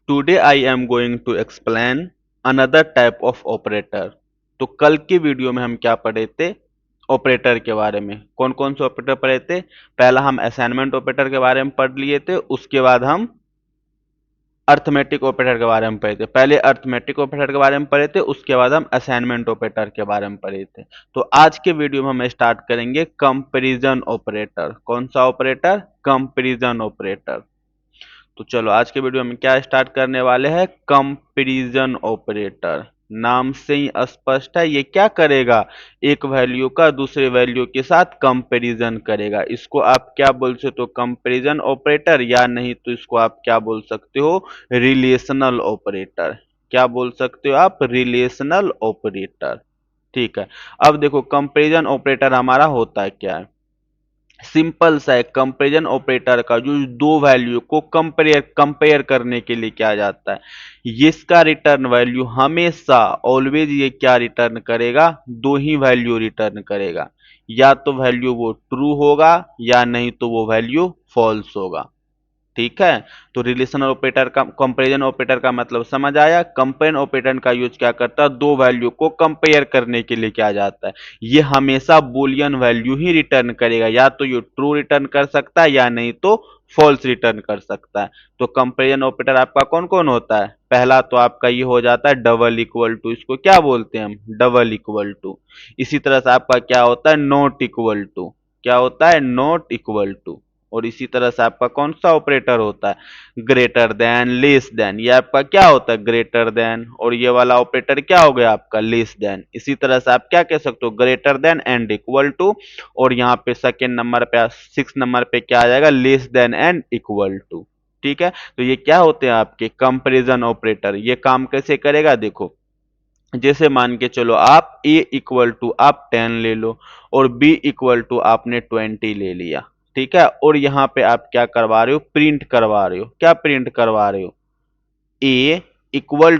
Today I am going to explain another type of operator. तो कल की video में हम क्या पढ़े थे? ऑपरेटर के बारे में। कौन कौन से ऑपरेटर पढ़े थे? पहला हम असाइनमेंट ऑपरेटर के बारे में पढ़ लिए थे, उसके बाद हम अर्थमेटिक ऑपरेटर के बारे में पढ़े थे। पहले अर्थमेटिक ऑपरेटर के बारे में पढ़े थे, उसके बाद हम असाइनमेंट ऑपरेटर के बारे में पढ़े थे। तो आज के वीडियो में हम स्टार्ट करेंगे कंपैरिजन ऑपरेटर। कौन सा ऑपरेटर? Comparison operator. तो चलो आज के वीडियो में क्या स्टार्ट करने वाले हैं? Comparison operator. नाम से ही स्पष्ट है, ये क्या करेगा? एक वैल्यू का दूसरे वैल्यू के साथ कंपैरिजन करेगा। इसको आप क्या बोल सकते हो? कंपैरिजन ऑपरेटर, या नहीं तो इसको आप क्या बोल सकते हो? Relational operator. क्या बोल सकते हो आप? Relational operator. ठीक है। अब देखो कंपैरिजन ऑपरेटर हमारा होता है क्या है? सिंपल सा है। कंपैरिजन ऑपरेटर का जो दो वैल्यू को कंपेयर कंपेयर करने के लिए किया जाता है, इसका रिटर्न वैल्यू हमेशा ऑलवेज ये क्या रिटर्न करेगा? दो ही वैल्यू रिटर्न करेगा। या तो वैल्यू वो ट्रू होगा, या नहीं तो वो वैल्यू फॉल्स होगा। ठीक है। तो रिलेशनल ऑपरेटर का, कंपैरिजन ऑपरेटर का मतलब समझ आया। कंपेयर ऑपरेटर का यूज क्या करता है? दो वैल्यू को कंपेयर करने के लिए किया जाता है। ये हमेशा बुलियन वैल्यू ही रिटर्न करेगा। या तो ये ट्रू रिटर्न कर सकता है, या नहीं तो फॉल्स रिटर्न कर सकता है। तो कंपैरिजन ऑपरेटर आपका कौन कौन होता है? पहला तो आपका ये हो जाता है डबल इक्वल टू। इसको क्या बोलते हैं हम? Double equal to. इसी तरह से आपका क्या होता है? Not equal to. क्या होता है? Not equal to. और इसी तरह से आपका कौन सा ऑपरेटर होता है? Greater than, less than. ये आपका क्या होता है? Greater than. और ये वाला ऑपरेटर क्या हो गया आपका? Less than. इसी तरह से आप क्या कह सकते हो? Greater than and equal to. और यहाँ पे सेकेंड नंबर पे, सिक्स नंबर पे क्या आ जाएगा? Less than and equal to. ठीक है। तो ये क्या होते हैं आपके? Comparison operator. ये काम कैसे करेगा? देखो, जैसे मान के चलो आप a इक्वल टू आप 10 ले लो, और b इक्वल टू आपने 20 ले लिया। ठीक है। और यहां पे आप क्या करवा रहे हो? प्रिंट करवा रहे हो। क्या प्रिंट करवा रहे हो? a equal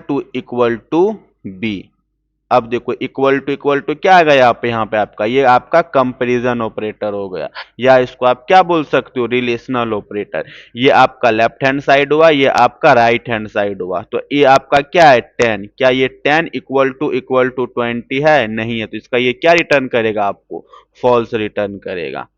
to b। अब देखो इक्वल टू क्या आ गया यहाँ पे आपका? ये आपका कंपैरिजन ऑपरेटर हो गया, या इसको आप क्या बोल सकते हो? Relational operator. ये आपका लेफ्ट हैंड साइड हुआ, ये आपका राइट हैंड साइड हुआ। तो ये आपका क्या है? 10। क्या ये 10 इक्वल टू 20 है? नहीं है। तो इसका ये क्या रिटर्न करेगा आपको? फॉल्स रिटर्न करेगा।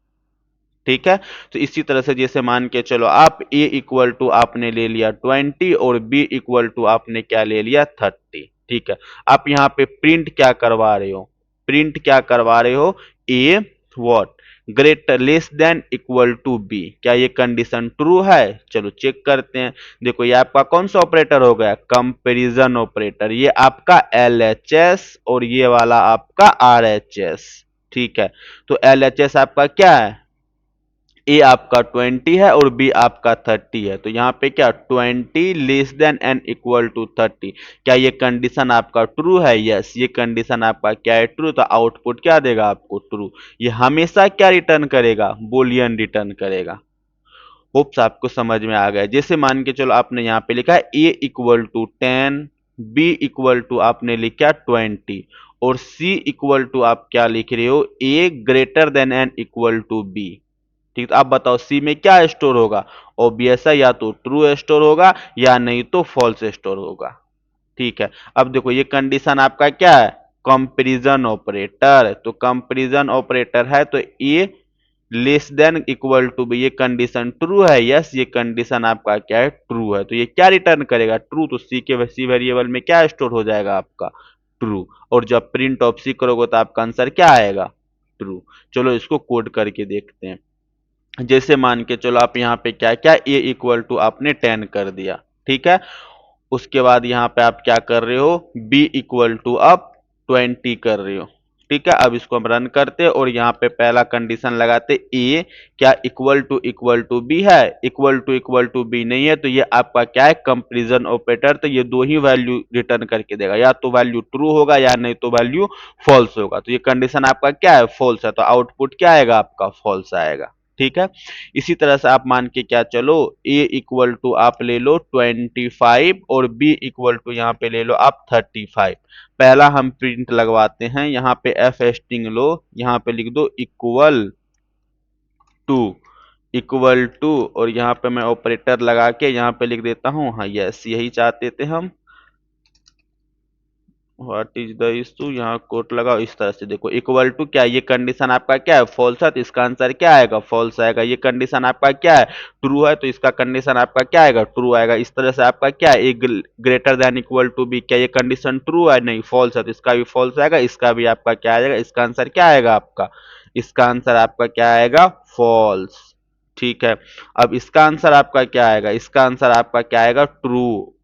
ठीक है। तो इसी तरह से जैसे मान के चलो आप a इक्वल टू आपने ले लिया 20, और b इक्वल टू आपने क्या ले लिया? 30। ठीक है। आप यहाँ पे प्रिंट क्या करवा रहे हो? प्रिंट क्या करवा रहे हो? a what? Greater less than equal to b। क्या ये कंडीशन ट्रू है? चलो चेक करते हैं। देखो ये आपका कौन सा ऑपरेटर हो गया? Comparison operator. ये आपका LHS, और ये वाला आपका RHS। ठीक है। तो LHS आपका क्या है? ए आपका 20 है, और बी आपका 30 है। तो यहाँ पे क्या? 20 less than and equal to 30। क्या ये कंडीशन आपका ट्रू है? यस, ये कंडीशन आपका क्या है? ट्रू। तो आउटपुट क्या देगा आपको? ट्रू। ये हमेशा क्या रिटर्न करेगा? बुलियन रिटर्न करेगा। होप्स आपको समझ में आ गया। जैसे मान के चलो आपने यहाँ पे लिखा है A equal to 10, B equal to आपने लिखा 20, और सी इक्वल टू आप क्या लिख रहे हो? A greater than and equal to B. ठीक। तो आप बताओ सी में क्या स्टोर होगा? ऑब्वियस है, या तो ट्रू स्टोर होगा, या नहीं तो फॉल्स स्टोर होगा। ठीक है। अब देखो ये कंडीशन आपका क्या है? Comparison operator. तो कंपैरिजन ऑपरेटर है, तो ये less than equal to B, ये कंडीशन ट्रू है। यस, ये कंडीशन आपका क्या है? ट्रू है। तो ये क्या रिटर्न करेगा? ट्रू। तो सी वेरिएबल में क्या स्टोर हो जाएगा आपका? ट्रू। और जब प्रिंट ऑफ सी करोगे तो आपका आंसर क्या आएगा? ट्रू। चलो इसको कोड करके देखते हैं। जैसे मान के चलो आप यहाँ पे क्या क्या ए इक्वल टू आपने 10 कर दिया। ठीक है। उसके बाद यहाँ पे आप क्या कर रहे हो? बी इक्वल टू आप 20 कर रहे हो। ठीक है। अब इसको हम रन करते हैं, और यहाँ पे पहला कंडीशन लगाते ए क्या इक्वल टू बी है? इक्वल टू बी नहीं है, तो ये आपका क्या है? Comparison operator. तो ये दो ही वैल्यू रिटर्न करके देगा, या तो वैल्यू ट्रू होगा, या नहीं तो वैल्यू फॉल्स होगा। तो ये कंडीशन आपका क्या है? फॉल्स है। तो आउटपुट क्या आएगा आपका? फॉल्स आएगा। ठीक है। इसी तरह से आप मान के क्या चलो, a इक्वल टू आप ले लो 25, और b इक्वल टू यहाँ पे ले लो आप 35। पहला हम प्रिंट लगवाते हैं। यहाँ पे एफ स्ट्रिंग लो, यहाँ पे लिख दो इक्वल टू इक्वल टू, और यहाँ पे मैं ऑपरेटर लगा के यहाँ पे लिख देता हूँ, हाँ यस यही चाहते थे हम। व्हाट इज द इशू, यहाँ कोट लगाओ इस तरह से, देखो इक्वल टू क्या, ये कंडीशन आपका क्या है, फॉल्स है, तो इसका आंसर क्या आएगा, फॉल्स आएगा। ये कंडीशन आपका क्या है, ट्रू है, तो इसका कंडीशन आपका क्या आएगा, ट्रू आएगा। इस तरह से आपका क्या है, एक greater than equal to B, क्या ये कंडीशन ट्रू है, नहीं फॉल्स है, तो इसका भी फॉल्स आएगा, इसका भी आपका क्या आएगा, इसका आंसर क्या आएगा आपका, इसका आंसर आपका क्या आएगा, फॉल्स। ठीक है, अब इसका आंसर आपका क्या आएगा, इसका आंसर आपका क्या आएगा, ट्रू।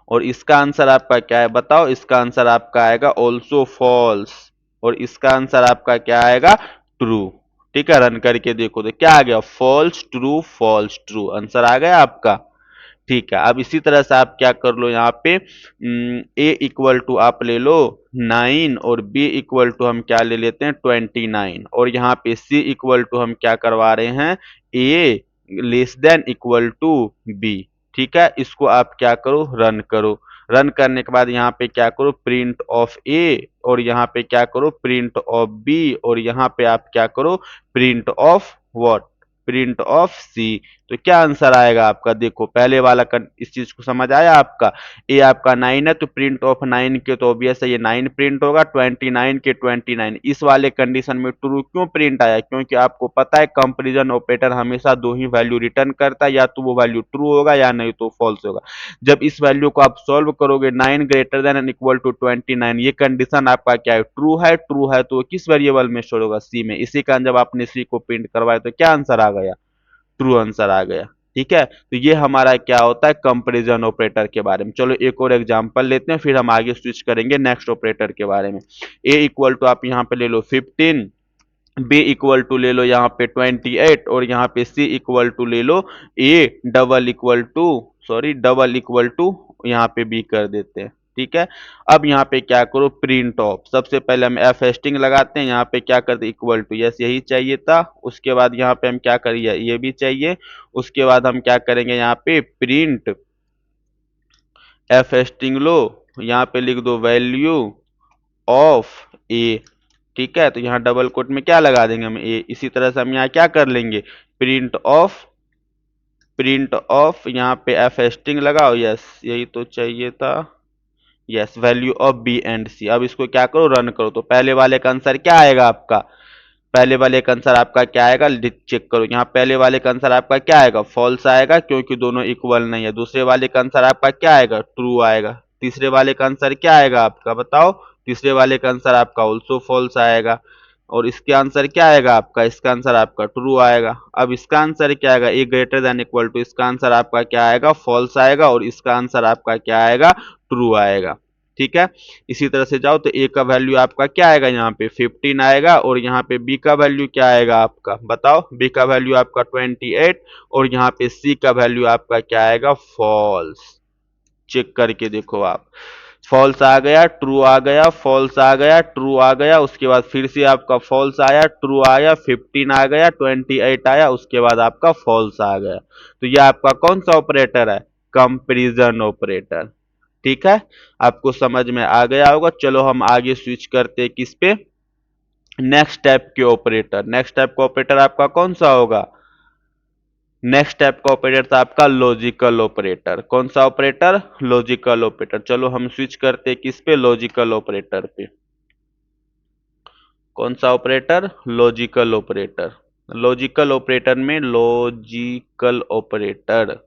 और इसका आंसर आपका क्या है बताओ, इसका आंसर आपका आएगा ऑल्सो फॉल्स। और इसका आंसर आपका क्या आएगा, ट्रू। ठीक है, रन करके देखो तो क्या आ गया, false true false true, answer आ गया आपका। ठीक है, अब इसी तरह से आप क्या कर लो, यहाँ पे ए इक्वल टू आप ले लो 9, और बी इक्वल टू हम क्या ले लेते हैं 29, और यहाँ पे सी इक्वल टू हम क्या करवा रहे हैं, A less than equal to B. ठीक है, इसको आप क्या करो, रन करो। रन करने के बाद यहाँ पे क्या करो, प्रिंट ऑफ ए, और यहाँ पे क्या करो, प्रिंट ऑफ बी, और यहाँ पे आप क्या करो, print of what, print of C. तो क्या आंसर आएगा आपका, देखो पहले वाला इस चीज को समझ आया आपका। ए आपका 9 है, तो प्रिंट ऑफ 9 के तो ऑब्वियस है ये 9 प्रिंट होगा, 29 के 29। इस वाले कंडीशन में ट्रू क्यों प्रिंट आया, क्योंकि आपको पता है कंपैरिजन ऑपरेटर हमेशा दो ही वैल्यू रिटर्न करता है, या तो वो वैल्यू ट्रू होगा या नहीं तो फॉल्स होगा। जब इस वैल्यू को आप सॉल्व करोगे 9 greater than and equal to 29, ये कंडीशन आपका क्या है, ट्रू है, ट्रू है तो किस वेरिएबल में स्टोर होगा, सी में। इसी कारण जब आपने सी को प्रिंट करवाया तो क्या आंसर आ गया, ट्रू आंसर आ गया। ठीक है, तो ये हमारा क्या होता है कंपैरिजन ऑपरेटर के बारे में। चलो एक और एग्जांपल लेते हैं, फिर हम आगे स्विच करेंगे नेक्स्ट ऑपरेटर के बारे में। ए इक्वल टू आप यहाँ पे ले लो 15, बी इक्वल टू ले लो यहाँ पे 28, और यहाँ पे सी इक्वल टू ले लो A double equal to, sorry double equal to यहाँ पे बी कर देते हैं। ठीक है, अब यहाँ पे क्या करो, प्रिंट ऑफ, सबसे पहले हम एफ हेस्टिंग लगाते हैं, यहाँ पे क्या करते हैं इक्वल टू, यस यही चाहिए था। उसके बाद यहाँ पे हम क्या करिए, ये भी चाहिए। उसके बाद हम क्या करेंगे, यहाँ पे प्रिंट एफ हेस्टिंग लो, यहाँ पे लिख दो वैल्यू ऑफ ए। ठीक है, तो यहाँ डबल कोट में क्या लगा देंगे हम, ए। इसी तरह से हम यहाँ क्या कर लेंगे, प्रिंट ऑफ, प्रिंट ऑफ यहाँ पे एफ हेस्टिंग लगाओ, यस यही तो चाहिए था, yes value of B and C. अब इसको क्या करो, रन करो, तो पहले वाले का आंसर क्या आएगा आपका, पहले वाले का आंसर आपका क्या आएगा, चेक करो यहाँ, पहले वाले का आंसर आपका क्या आएगा, फॉल्स आएगा क्योंकि दोनों इक्वल नहीं है। दूसरे वाले का आंसर आपका क्या आएगा, ट्रू आएगा। तीसरे वाले का आंसर क्या आएगा आपका बताओ, तीसरे वाले का आंसर आपका ऑल्सो फॉल्स आएगा। और इसके आंसर क्या आएगा आपका, इसका आंसर आपका ट्रू आएगा। अब इसका आंसर क्या आएगा, ए ग्रेटर देन इक्वल टू, इसका आंसर आपका क्या आएगा, फॉल्स आएगा, और इसका आंसर आपका क्या आएगा, ट्रू आएगा। ठीक है, इसी तरह से जाओ तो ए का वैल्यू आपका क्या आएगा, यहाँ पे 15 आएगा, और यहाँ पे बी का वैल्यू क्या आएगा आपका बताओ, बी का वैल्यू आपका 28, और यहाँ पे सी का वैल्यू आपका क्या आएगा, फॉल्स। चेक करके देखो आप, फॉल्स आ गया, ट्रू आ गया, फॉल्स आ गया, ट्रू आ गया, उसके बाद फिर से आपका फॉल्स आया, ट्रू आया, 15 आ गया, 28 आया, उसके बाद आपका फॉल्स आ गया। तो ये आपका कौन सा ऑपरेटर है, कंपैरिजन ऑपरेटर। ठीक है, आपको समझ में आ गया होगा। चलो हम आगे स्विच करते हैं किस पे, नेक्स्ट टाइप के ऑपरेटर। नेक्स्ट टाइप का ऑपरेटर आपका कौन सा होगा, नेक्स्ट टाइप का ऑपरेटर था आपका लॉजिकल ऑपरेटर। कौन सा ऑपरेटर, लॉजिकल ऑपरेटर। चलो हम स्विच करते हैं किस पे, लॉजिकल ऑपरेटर पे। कौन सा operator, logical operator. Logical operator में, लॉजिकल ऑपरेटर,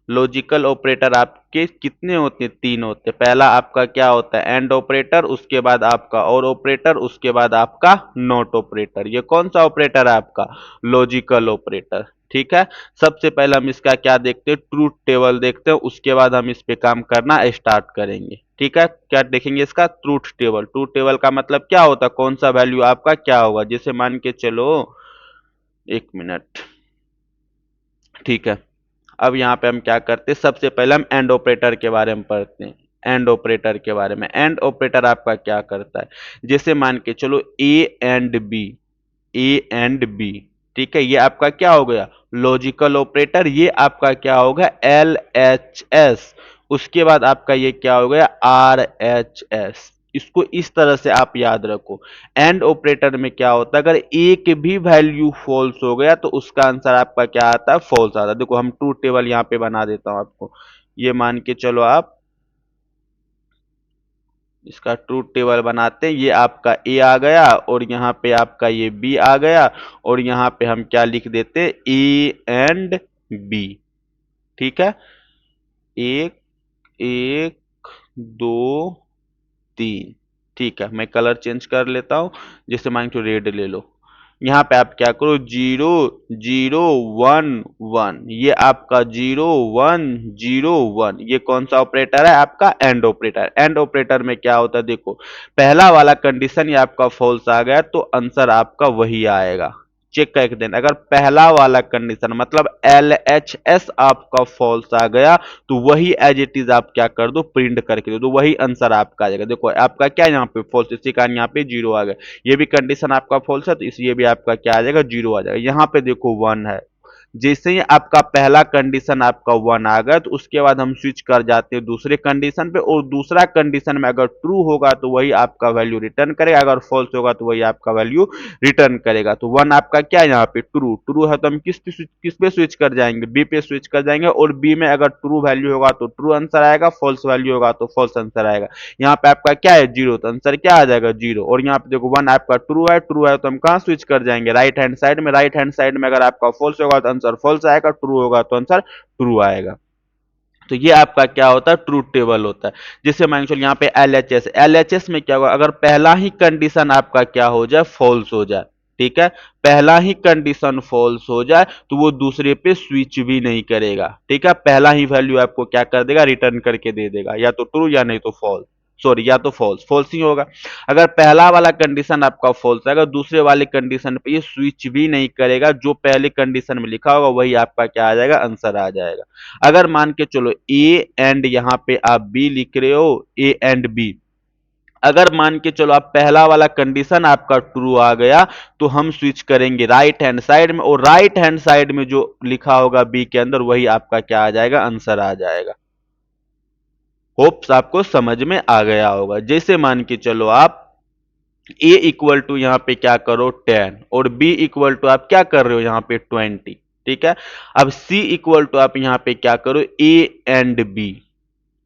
लॉजिकल ऑपरेटर आपके कितने होते हैं, तीन होते हैं। पहला आपका क्या होता है, एंड ऑपरेटर, उसके बाद आपका और ऑपरेटर, उसके बाद आपका नॉट ऑपरेटर। ये कौन सा ऑपरेटर है आपका, लॉजिकल ऑपरेटर। ठीक है, सबसे पहले हम इसका क्या देखते हैं, ट्रूथ टेबल देखते हैं, उसके बाद हम इस पे काम करना स्टार्ट करेंगे। ठीक है, क्या देखेंगे इसका, ट्रूथ टेबल। ट्रूथ टेबल का मतलब क्या होता है, कौन सा वैल्यू आपका क्या होगा। जैसे मान के चलो, एक मिनट, ठीक है, अब यहाँ पे हम क्या करते हैं, सबसे पहले हम एंड ऑपरेटर के बारे में पढ़ते हैं। एंड ऑपरेटर के बारे में, एंड ऑपरेटर आपका क्या करता है, जैसे मान के चलो a and b, a and B. ठीक है, ये आपका क्या हो गया, लॉजिकल ऑपरेटर। ये आपका क्या होगा, एल एच एस। उसके बाद आपका ये क्या हो गया, आर एच एस। इसको इस तरह से आप याद रखो। एंड ऑपरेटर में क्या होता है, अगर एक भी वैल्यू फॉल्स हो गया तो उसका आंसर आपका क्या आता है, फॉल्स आता है। देखो हम ट्रूथ टेबल यहां पे बना देता हूं आपको। ये मान के चलो आप इसका ट्रूथ टेबल बनाते हैं। ये आपका ए आ गया और यहाँ पे आपका ये बी आ गया और यहाँ पे हम क्या लिख देते, ए एंड बी। ठीक है, एक, एक, दो, तीन। ठीक है, मैं कलर चेंज कर लेता हूं। जैसे मान के रेड ले लो। यहाँ पे आप क्या करो, जीरो, जीरो, वन, वन। ये आपका जीरो, वन, जीरो, वन, ये कौन सा ऑपरेटर है, आपका एंड ऑपरेटर। एंड ऑपरेटर में क्या होता है, देखो पहला वाला कंडीशन ये आपका फॉल्स आ गया तो आंसर आपका वही आएगा। चेक करके देना, अगर पहला वाला कंडीशन मतलब LHS आपका फॉल्स आ गया तो वही एज इट इज आप क्या कर दो, प्रिंट करके दो, तो वही आंसर आपका आ जाएगा। देखो आपका क्या यहाँ पे फॉल्स, इसी कारण यहाँ पे जीरो आ गया। ये भी कंडीशन आपका फॉल्स है तो इसलिए भी आपका क्या आ जाएगा, जीरो आ जाएगा। यहाँ पे देखो वन है, जैसे ही आपका पहला कंडीशन आपका वन आ गया तो उसके बाद हम स्विच कर जाते हैं दूसरे कंडीशन पे, और दूसरा कंडीशन में अगर ट्रू होगा तो वही आपका वैल्यू रिटर्न करेगा, अगर फॉल्स होगा तो वही आपका वैल्यू रिटर्न करेगा। तो वन आपका क्या है यहाँ पे, ट्रू। ट्रू है तो हम किस पे स्विच कर जाएंगे, बी पे स्विच कर जाएंगे, और बी में अगर ट्रू वैल्यू होगा तो ट्रू आंसर आएगा, फॉल्स वैल्यू होगा तो फॉल्स आंसर आएगा। यहाँ पे आपका क्या है, जीरो, तो आंसर क्या आ जाएगा, जीरो। और यहाँ पे देखो वन आपका ट्रू है, ट्रू है तो हम कहाँ स्विच कर जाएंगे, राइट हैंड साइड में। राइट हैंड साइड में अगर आपका फॉल्स होगा तो आंसर फॉल्स आएगा, ट्रू होगा तो आंसर ट्रू आएगा। तो ये आपका क्या होता है, ट्रूथ टेबल होता है। जैसे मान चलो यहाँ पे LHS, LHS में क्या होगा, अगर पहला ही कंडीशन आपका क्या हो जाए, फॉल्स हो जाए। ठीक है, पहला ही कंडीशन फॉल्स हो जाए तो वो दूसरे पे स्विच भी नहीं करेगा। ठीक है, पहला ही वैल्यू आपको क्या कर देगा, रिटर्न करके दे देगा, या तो ट्रू या नहीं तो फॉल्स, सॉरी या तो फॉल्स, फॉल्स ही होगा। अगर पहला वाला कंडीशन आपका फॉल्स है, अगर दूसरे वाले कंडीशन पे ये स्विच भी नहीं करेगा, जो पहले कंडीशन में लिखा होगा वही आपका क्या आ जाएगा, आंसर आ जाएगा। अगर मान के चलो ए एंड यहां पे आप बी लिख रहे हो, ए एंड बी, अगर मान के चलो आप पहला वाला कंडीशन आपका ट्रू आ गया तो हम स्विच करेंगे राइट हैंड साइड में, और राइट हैंड साइड में जो लिखा होगा बी के अंदर वही आपका क्या आ जाएगा, आंसर आ जाएगा। होप्स आपको समझ में आ गया होगा। जैसे मान के चलो आप ए इक्वल टू यहां पे क्या करो 10 और बी इक्वल टू आप क्या कर रहे हो यहां पे 20। ठीक है, अब सी इक्वल टू आप यहां पे क्या करो, ए एंड बी।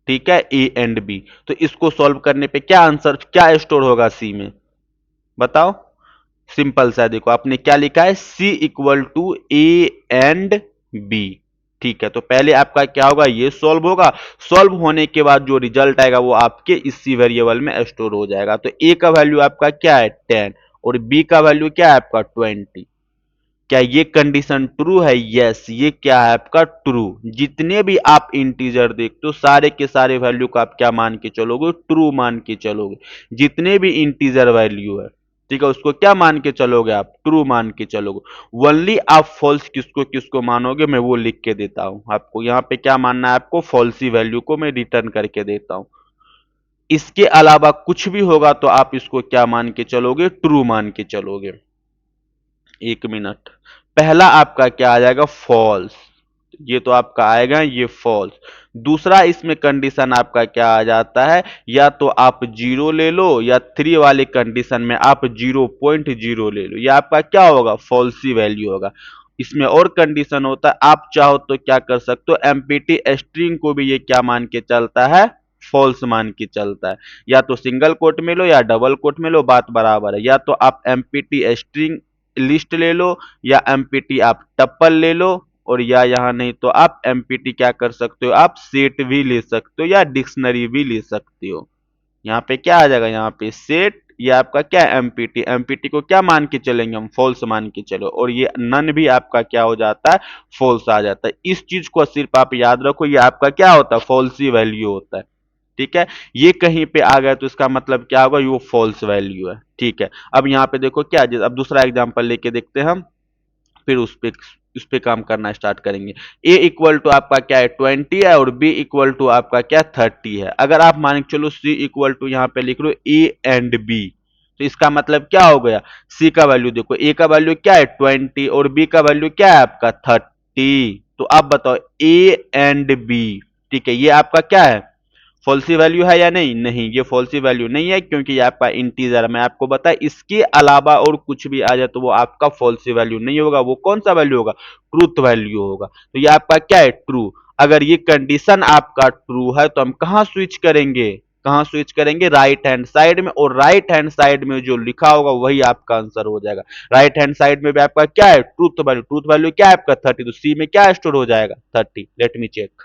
ठीक है, ए एंड बी, तो इसको सॉल्व करने पे क्या आंसर क्या स्टोर होगा सी में, बताओ। सिंपल सा है, देखो आपने क्या लिखा है, C equal to A and B. ठीक है, तो पहले आपका क्या होगा, ये सॉल्व होगा। सॉल्व होने के बाद जो रिजल्ट आएगा वो आपके इसी वेरिएबल में स्टोर हो जाएगा। तो ए का वैल्यू आपका क्या है 10 और बी का वैल्यू क्या है आपका 20। क्या ये कंडीशन ट्रू है, यस, ये क्या है आपका ट्रू। जितने भी आप इंटीजर देखते हो सारे के सारे वैल्यू को आप क्या मान के चलोगे, ट्रू मान के चलोगे। जितने भी इंटीजर वैल्यू है, ठीक है, उसको क्या मान के चलोगे आप, ट्रू मान के चलोगे। ओनली आप फॉल्स किसको किसको मानोगे, मैं वो लिख के देता हूं आपको। यहां पे क्या मानना है आपको, फॉल्सी वैल्यू को मैं रिटर्न करके देता हूं। इसके अलावा कुछ भी होगा तो आप इसको क्या मान के चलोगे, ट्रू मान के चलोगे। एक मिनट, पहला आपका क्या आ जाएगा, फॉल्स, ये तो आपका आएगा ये फॉल्स। दूसरा इसमें कंडीशन आपका क्या आ जाता है, या तो आप जीरो ले लो या थ्री वाले कंडीशन में आप 0.0 ले लो, ये आपका क्या होगा, फॉल्सी वैल्यू होगा। इसमें और कंडीशन होता है, आप चाहो तो क्या कर सकते हो, एमपीटी स्ट्रिंग को भी ये क्या मान के चलता है, फॉल्स मान के चलता है। या तो सिंगल कोट में लो या डबल कोट में लो, बात बराबर है। या तो आप एमपीटी स्ट्रिंग लिस्ट ले लो या एमपीटी आप टप्पल ले लो, और या यहां नहीं तो आप एमपीटी क्या कर सकते हो, आप सेट भी ले सकते हो या डिक्शनरी भी ले सकते हो। यहाँ पे क्या आ जाएगा, यहाँ पे सेट, ये आपका क्या है एमपीटी। एमपीटी को क्या मान के चलेंगे हम, फॉल्स मान के चलो, और ये नन भी आपका क्या हो जाता है, फॉल्स आ जाता है। इस चीज को सिर्फ आप याद रखो, ये आपका क्या होता है, फॉल्सी वैल्यू होता है। ठीक है, ये कहीं पे आ गया तो इसका मतलब क्या होगा, ये फॉल्स वैल्यू है। ठीक है, अब यहाँ पे देखो क्या, अब दूसरा एग्जांपल लेके देखते हैं हम, फिर उस पे काम करना स्टार्ट करेंगे। ए इक्वल टू आपका क्या है 20 है और बी इक्वल टू आपका क्या 30 है। अगर आप मान के चलो सी इक्वल टू यहाँ पे लिख लो ए एंड बी, तो इसका मतलब क्या हो गया, सी का वैल्यू देखो, ए का वैल्यू क्या है 20 और बी का वैल्यू क्या है आपका 30। तो आप बताओ ए एंड बी, ठीक है, ये आपका क्या है, फॉल्सी वैल्यू है या नहीं? नहीं, ये फॉल्सी वैल्यू नहीं है, क्योंकि ये आपका इंटीजर है। मैं आपको बताया इसके अलावा और कुछ भी आ जाए तो वो आपका फॉल्सी वैल्यू नहीं होगा, वो कौन सा वैल्यू होगा? ट्रूथ वैल्यू होगा। तो ये आपका क्या है? ट्रू। अगर ये कंडीशन आपका ट्रू है तो हम कहां स्विच करेंगे? कहां स्विच करेंगे? राइट हैंड साइड में, और राइट हैंड साइड में जो लिखा होगा वही आपका आंसर हो जाएगा। राइट हैंड साइड में भी आपका क्या है? Truth value. ट्रूथ वैल्यू क्या है आपका? 30। तो सी में क्या स्टोर हो जाएगा? 30। Let me check.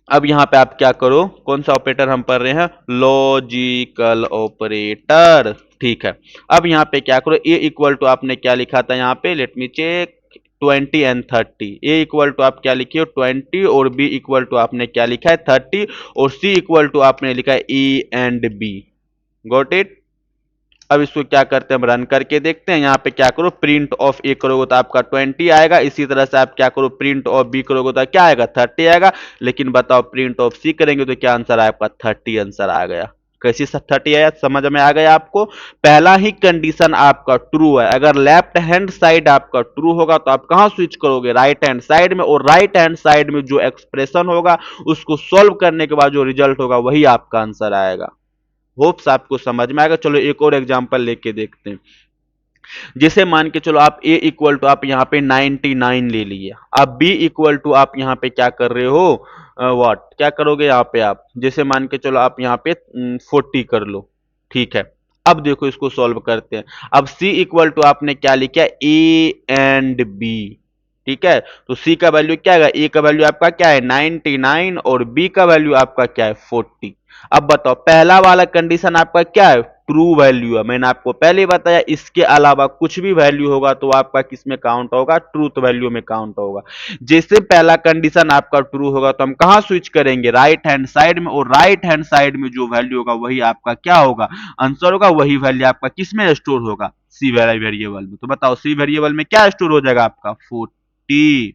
अब यहां पे आप क्या करो, कौन सा ऑपरेटर हम पढ़ रहे हैं? Logical operator. ठीक है। अब यहां पे क्या करो, ए इक्वल टू आपने क्या लिखा था यहां पे? Let me check. 20 and 30। A equal to आप क्या लिखे हो? 20, और बी इक्वल टू आपने क्या लिखा है? 30, और सी इक्वल टू आपने लिखा है a and b. Got it? अब इसको क्या करते हैं, हम रन करके देखते हैं। यहाँ पे क्या करो, प्रिंट ऑफ ए करोगे तो आपका 20 आएगा। इसी तरह से आप क्या करो, प्रिंट ऑफ बी करोगे तो क्या आएगा? 30 आएगा। लेकिन बताओ प्रिंट ऑफ सी करेंगे तो क्या आंसर आएगा? 30 आंसर आ गया। कैसी 30 आया? समझ में आ गया आपको? पहला ही कंडीशन आपका ट्रू है। अगर लेफ्ट हैंड साइड आपका ट्रू होगा तो आप कहां स्विच करोगे? राइट हैंड साइड में, और राइट हैंड साइड में जो एक्सप्रेशन होगा उसको सॉल्व करने के बाद जो रिजल्ट होगा वही आपका आंसर आएगा। होप्स आपको समझ में आएगा। चलो एक और एग्जांपल लेके देखते हैं। जैसे मान के चलो आप a इक्वल टू आप यहाँ पे 99 ले लिए। अब b इक्वल टू आप यहाँ पे क्या कर रहे हो? व्हाट क्या करोगे यहाँ पे आप? जैसे मान के चलो आप यहाँ पे 40 कर लो। ठीक है। अब देखो इसको सॉल्व करते हैं। अब c इक्वल टू आपने क्या लिखा? a and b। ठीक है। तो c का वैल्यू क्या है? a का वैल्यू आपका क्या है? 99, और b का वैल्यू आपका क्या है? 40। अब बताओ पहला वाला कंडीशन आपका क्या है? ट्रू वैल्यू है। मैंने आपको पहले ही बताया इसके अलावा कुछ भी वैल्यू होगा तो आपका किस में काउंट होगा? ट्रूथ वैल्यू में काउंट होगा। जैसे पहला कंडीशन आपका ट्रू होगा तो हम कहां स्विच करेंगे? राइट हैंड साइड में, और राइट हैंड साइड में जो वैल्यू होगा वही आपका क्या होगा? आंसर होगा। वही वैल्यू आपका किस में स्टोर होगा? सी वेरिएबल में। तो बताओ सी वेरिएबल में क्या स्टोर हो जाएगा आपका? 40।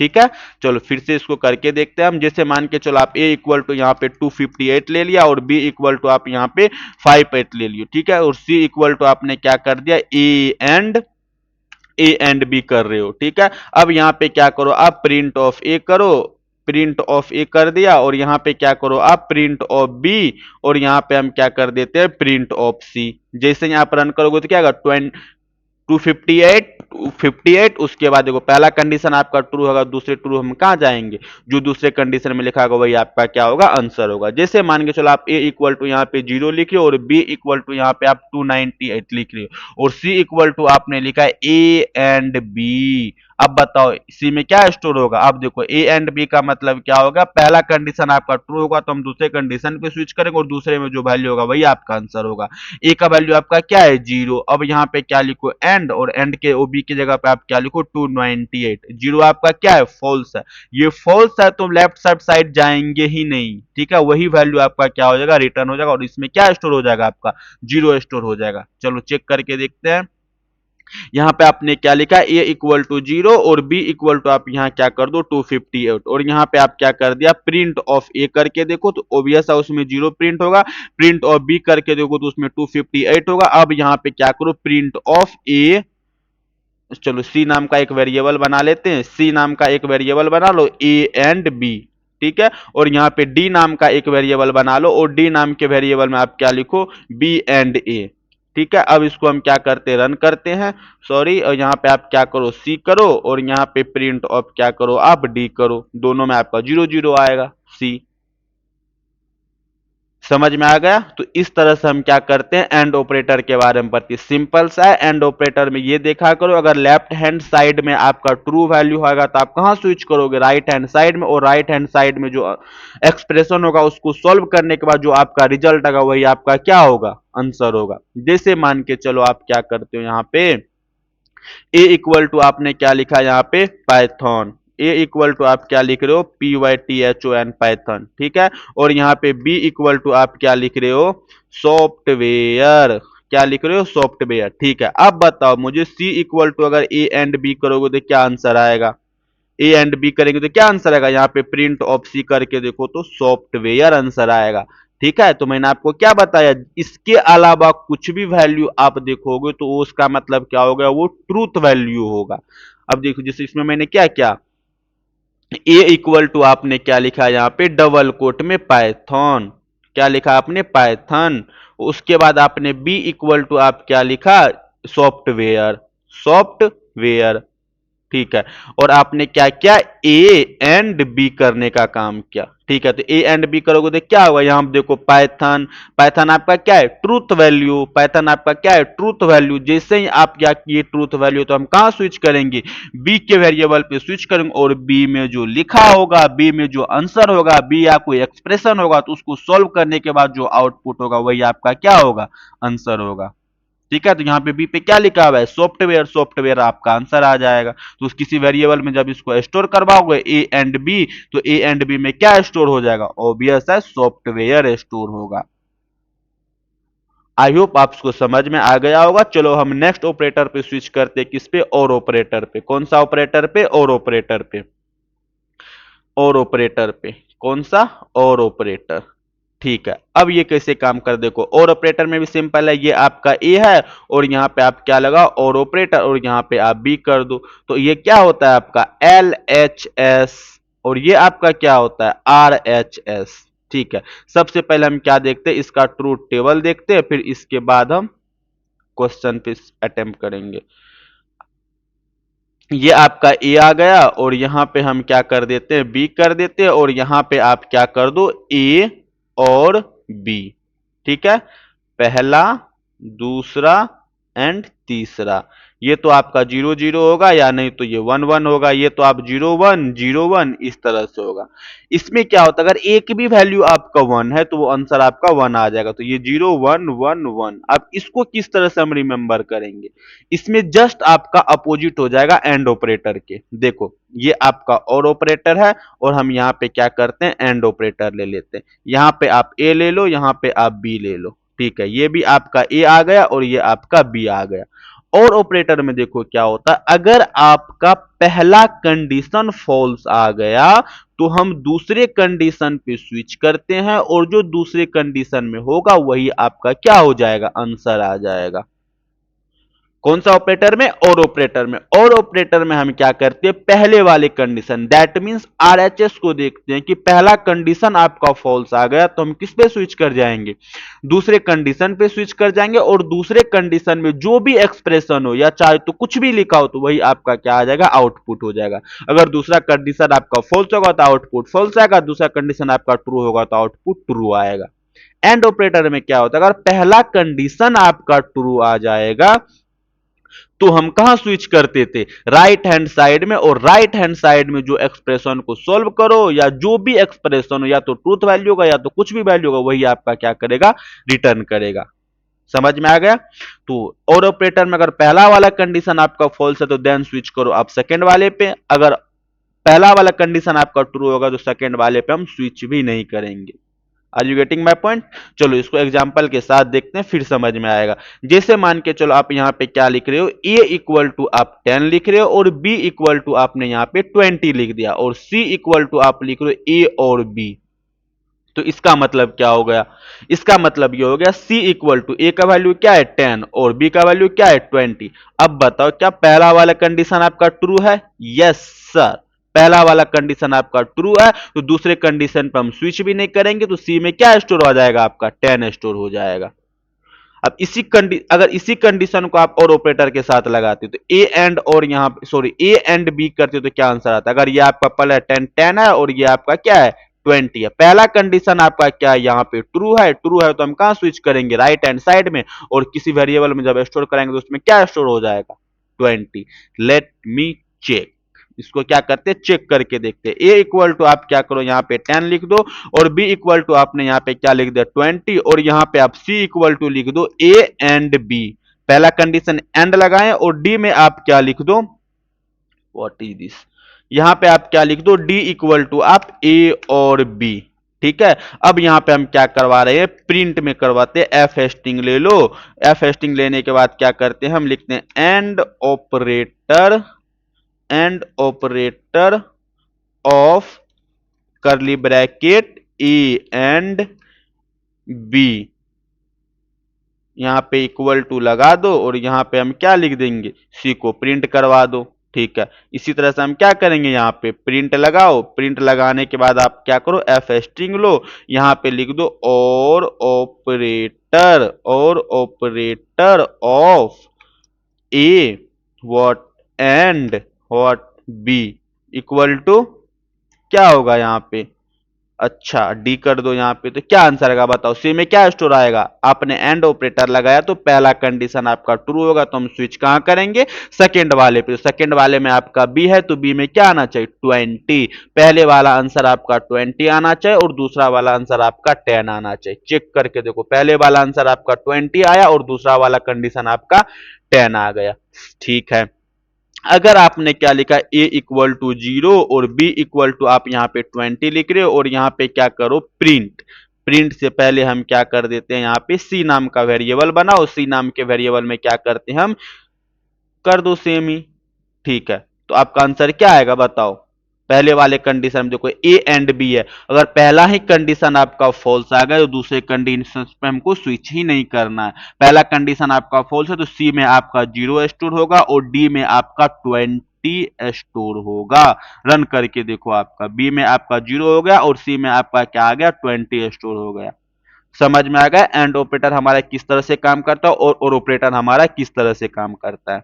ठीक है। चलो फिर से इसको करके देखते हैं हम। जैसे मान के चलो आप a इक्वल टू यहाँ पे 258 ले लिया, और b इक्वल टू आप यहाँ पे 58 ले लियो। ठीक है। और c इक्वल टू आपने क्या कर दिया? ए एंड बी कर रहे हो। ठीक है। अब यहाँ पे क्या करो, आप प्रिंट ऑफ ए करो। प्रिंट ऑफ ए कर दिया, और यहाँ पे क्या करो आप? प्रिंट ऑफ बी, और यहाँ पे हम क्या कर देते हैं? प्रिंट ऑफ सी। जैसे यहाँ पर रन करोगे तो क्या होगा? 258, 258। उसके बाद देखो पहला कंडीशन आपका ट्रू होगा, दूसरे ट्रू हम कहां जाएंगे? जो दूसरे कंडीशन में लिखा होगा वही आपका क्या होगा? आंसर होगा। जैसे मान के चलो आप a इक्वल टू यहाँ पे 0 लिखे, और b इक्वल टू यहाँ पे आप 298 लिख रहे हो, और c इक्वल टू आपने लिखा है a एंड b। अब बताओ सी में क्या स्टोर होगा? अब देखो ए एंड बी का मतलब क्या होगा? पहला कंडीशन आपका ट्रू होगा तो हम दूसरे कंडीशन पे स्विच करेंगे, और दूसरे में जो वैल्यू होगा वही आपका आंसर होगा। ए का वैल्यू आपका क्या है? 0। अब यहाँ पे क्या लिखो? एंड, और एंड के ओ बी की जगह पे आप क्या लिखो? 298। 0 आपका क्या है? फॉल्स है। ये फॉल्स है तो लेफ्ट साइड जाएंगे ही नहीं। ठीक है। वही वैल्यू आपका क्या हो जाएगा? रिटर्न हो जाएगा, और इसमें क्या स्टोर हो जाएगा? आपका 0 स्टोर हो जाएगा। चलो चेक करके देखते हैं। यहाँ पे आपने क्या लिखा है? a इक्वल टू 0, और b इक्वल टू आप यहाँ क्या कर दो? 258। और यहाँ पे आप क्या कर दिया? प्रिंट ऑफ a करके देखो तो ओबियस है उसमें 0 प्रिंट होगा। प्रिंट ऑफ b करके देखो तो उसमें 258 होगा। अब यहाँ पे क्या करो? Print of a। चलो c नाम का एक वेरिएबल बना लेते हैं। c नाम का एक वेरिएबल बना लो, a एंड b। ठीक है। और यहाँ पे d नाम का एक वेरिएबल बना लो, और d नाम के वेरिएबल में आप क्या लिखो? b and a। ठीक है। अब इसको हम क्या करते हैं? रन करते हैं। सॉरी। और यहाँ पे आप क्या करो? सी करो, और यहाँ पे प्रिंट ऑफ क्या करो? आप डी करो। दोनों में आपका 0 0 आएगा। सी समझ में आ गया? तो इस तरह से हम क्या करते हैं? एंड ऑपरेटर के बारे में पढ़ते हैं। सिंपल सा है। एंड ऑपरेटर में ये देखा करो, अगर लेफ्ट हैंड साइड में आपका ट्रू वैल्यू होगा तो आप कहां स्विच करोगे? राइट हैंड साइड में, और राइट हैंड साइड में जो एक्सप्रेशन होगा उसको सॉल्व करने के बाद जो आपका रिजल्ट आएगा वही आपका क्या होगा? आंसर होगा। जैसे मान के चलो आप क्या करते हो यहाँ पे? ए इक्वल टू आपने क्या लिखा यहाँ पे? पाइथन। ए इक्वल टू आप क्या लिख रहे हो? PYTHON, Python. ठीक है। और यहाँ पे बी इक्वल टू आप क्या लिख रहे हो? सॉफ्टवेयर। क्या लिख रहे हो? सॉफ्टवेयर। ठीक है। अब बताओ मुझे सी इक्वल टू अगर ए एंड बी करोगे तो क्या आंसर आएगा? ए एंड बी करेंगे तो क्या आंसर आएगा? यहाँ पे प्रिंट ऑफ सी करके देखो तो सॉफ्टवेयर आंसर आएगा। ठीक है। तो मैंने आपको क्या बताया? इसके अलावा कुछ भी वैल्यू आप देखोगे तो उसका मतलब क्या होगा? वो ट्रूथ वैल्यू होगा। अब देखो जैसे इसमें मैंने क्या क्या ए इक्वल टू आपने क्या लिखा यहाँ पे डबल कोट में पाइथन, क्या लिखा आपने पाइथन। उसके बाद आपने बी इक्वल टू आप क्या लिखा सॉफ्टवेयर, सॉफ्टवेयर, ठीक है। और आपने क्या किया ए एंड बी करने का काम किया, ठीक है। तो ए एंड बी करोगे तो क्या होगा, यहां देखो पाइथन, पाइथन आपका क्या है ट्रूथ वैल्यू, पाइथन आपका क्या है ट्रूथ वैल्यू। जैसे ही आप क्या किए ट्रूथ वैल्यू तो हम कहां स्विच करेंगे बी के वेरिएबल पे स्विच करेंगे, और बी में जो लिखा होगा, बी में जो आंसर होगा, बी या कोई एक्सप्रेशन होगा तो उसको सोल्व करने के बाद जो आउटपुट होगा वही आपका क्या होगा आंसर होगा, ठीक है। तो यहाँ पे बी पे क्या लिखा हुआ है सॉफ्टवेयर, सॉफ्टवेयर आपका आंसर आ जाएगा। तो उस किसी वेरिएबल में जब इसको स्टोर करवाओगे ए एंड बी, तो ए एंड बी में क्या स्टोर हो जाएगा, ऑब्वियस है सॉफ्टवेयर स्टोर होगा। आई होप आपको समझ में आ गया होगा। चलो हम नेक्स्ट ऑपरेटर पे स्विच करते हैं, किस पे और ऑपरेटर पे, कौन सा ऑपरेटर पे और ऑपरेटर पे, और ऑपरेटर पे कौन सा और ऑपरेटर, ठीक है। अब ये कैसे काम कर देखो, और ऑपरेटर में भी सिंपल है, ये आपका ए है और यहां पे आप क्या लगाओ और ऑपरेटर, और यहां पे आप बी कर दो। तो ये क्या होता है आपका एल एच एस, और ये आपका क्या होता है आर एच एस, ठीक है। सबसे पहले हम क्या देखते हैं इसका ट्रूथ टेबल देखते हैं, फिर इसके बाद हम क्वेश्चन पे अटेम्प्ट करेंगे। ये आपका ए आ गया और यहां पे हम क्या कर देते हैं बी कर देते हैं, और यहां पे आप क्या कर दो ए और बी, ठीक है। पहला, दूसरा एंड तीसरा। ये तो आपका 0 0 होगा, या नहीं तो ये 1 1 होगा। ये तो आप 0 1 0 1 इस तरह से होगा। इसमें क्या होता है अगर एक भी वैल्यू आपका 1 है तो वो आंसर आपका 1 आ जाएगा। तो ये 0 1 1 1। अब इसको किस तरह से हम रिमेंबर करेंगे, इसमें जस्ट आपका अपोजिट हो जाएगा एंड ऑपरेटर के। देखो ये आपका और ऑपरेटर है, और हम यहाँ पे क्या करते हैं एंड ऑपरेटर ले लेते हैं। यहाँ पे आप ए ले लो, यहाँ पे आप बी ले लो, ठीक है। ये भी आपका ए आ गया और ये आपका बी आ गया। और ऑपरेटर में देखो क्या होता है, अगर आपका पहला कंडीशन फॉल्स आ गया तो हम दूसरे कंडीशन पे स्विच करते हैं, और जो दूसरे कंडीशन में होगा वही आपका क्या हो जाएगा आंसर आ जाएगा। कौन सा ऑपरेटर में और ऑपरेटर में, और ऑपरेटर में हम क्या करते हैं पहले वाले कंडीशन दैट मींस आरएचएस को देखते हैं कि पहला कंडीशन आपका फॉल्स आ गया तो हम किस पे स्विच कर जाएंगे दूसरे कंडीशन पे स्विच कर जाएंगे, और दूसरे कंडीशन में जो भी एक्सप्रेशन हो या चाहे तो कुछ भी लिखा हो तो वही आपका क्या आ जाएगा आउटपुट हो जाएगा। अगर दूसरा कंडीशन आपका फॉल्स होगा तो आउटपुट फॉल्स आएगा, दूसरा कंडीशन आपका ट्रू होगा तो आउटपुट ट्रू आएगा। एंड ऑपरेटर में क्या होता है, अगर पहला कंडीशन आपका ट्रू आ जाएगा तो हम कहां स्विच करते थे राइट हैंड साइड में, और राइट हैंड साइड में जो एक्सप्रेशन को सोल्व करो या जो भी एक्सप्रेशन हो या तो ट्रूथ वैल्यू होगा या तो कुछ भी वैल्यू होगा वही आपका क्या करेगा रिटर्न करेगा। समझ में आ गया। तो और ऑपरेटर में अगर पहला वाला कंडीशन आपका फॉल्स है तो देन स्विच करो आप सेकंड वाले पे, अगर पहला वाला कंडीशन आपका ट्रू होगा तो सेकंड वाले पे हम स्विच भी नहीं करेंगे। Are you getting my point. चलो इसको एग्जाम्पल के साथ देखते हैं फिर समझ में आएगा। जैसे मान के चलो आप यहाँ पे क्या लिख रहे हो ए इक्वल टू आप 10 लिख रहे हो, और बी इक्वल टू आपने यहाँ पे 20 लिख दिया, और सी इक्वल टू आप लिख रहे हो ए और बी। तो इसका मतलब क्या हो गया, इसका मतलब ये हो गया C इक्वल टू ए का वैल्यू क्या है 10 और B का वैल्यू क्या है 20। अब बताओ क्या पहला वाला कंडीशन आपका ट्रू है, यस सर। पहला वाला कंडीशन आपका ट्रू है तो दूसरे कंडीशन पर हम स्विच भी नहीं करेंगे, तो सी में क्या स्टोर हो जाएगा आपका 10 स्टोर हो जाएगा। अब अगर इसी कंडीशन को आप और ऑपरेटर के साथ लगाते हो तो ए एंड और यहाँ सॉरी ए एंड बी करते हो तो क्या आंसर आता है, अगर ये आपका पहले 10 10 है और ये आपका क्या है 20 है, पहला कंडीशन आपका क्या है यहाँ पे ट्रू है, ट्रू है तो हम कहां स्विच करेंगे राइट हैंड साइड में, और किसी वेरिएबल में जब स्टोर करेंगे तो उसमें क्या स्टोर हो जाएगा 20। लेट मी चेक, इसको क्या करते हैं चेक करके देखते हैं। ए इक्वल टू आप क्या करो यहाँ पे 10 लिख दो, और बी इक्वल टू आपने यहाँ पे क्या लिख दिया 20, और यहाँ पे आप सी इक्वल टू लिख दो ए एंड बी। पहला कंडीशन एंड लगाएं और डी में आप क्या लिख दो व्हाट इज दिस, यहां पे आप क्या लिख दो डी इक्वल टू आप ए और बी, ठीक है। अब यहां पे हम क्या करवा रहे हैं प्रिंट में करवाते हैं, एफ हेस्टिंग ले लो। एफ हेस्टिंग लेने के बाद क्या करते हैं हम लिखते हैं and operator of curly bracket a and b, यहां पे इक्वल टू लगा दो और यहां पे हम क्या लिख देंगे सी को प्रिंट करवा दो। ठीक है, इसी तरह से हम क्या करेंगे, यहाँ पे प्रिंट लगाओ, प्रिंट लगाने के बाद आप क्या करो, एफ स्ट्रिंग लो, यहाँ पे लिख दो और operator of a what and what b equal to क्या होगा यहाँ पे, अच्छा डी कर दो यहाँ पे, तो क्या आंसर आएगा बताओ, सी में क्या स्टोर आएगा, आपने एंड ऑपरेटर लगाया तो पहला कंडीशन आपका ट्रू होगा, तो हम स्विच कहां करेंगे, सेकंड वाले पे, सेकंड वाले में आपका बी है तो बी में क्या आना चाहिए 20, पहले वाला आंसर आपका 20 आना चाहिए और दूसरा वाला आंसर आपका 10 आना चाहिए, चेक करके देखो, पहले वाला आंसर आपका 20 आया और दूसरा वाला कंडीशन आपका 10 आ गया, ठीक है। अगर आपने क्या लिखा a इक्वल टू 0 और b इक्वल टू आप यहां पे 20 लिख रहे हो और यहां पे क्या करो प्रिंट, प्रिंट से पहले हम क्या कर देते हैं, यहां पे c नाम का वेरिएबल बनाओ, c नाम के वेरिएबल में क्या करते हैं हम, कर दो सेम ही, ठीक है, तो आपका आंसर क्या आएगा बताओ, पहले वाले कंडीशन में देखो ए एंड बी है, अगर पहला ही कंडीशन आपका फॉल्स आ गया तो दूसरे कंडीशन पे हमको स्विच ही नहीं करना है, पहला कंडीशन आपका फॉल्स है तो सी में आपका 0 स्टोर होगा और डी में आपका 20 स्टोर होगा, रन करके देखो, आपका बी में आपका 0 हो गया और सी में आपका क्या आ गया 20 स्टोर हो गया, समझ में आ गया एंड ऑपरेटर हमारा किस तरह से काम करता है और ऑपरेटर हमारा किस तरह से काम करता है,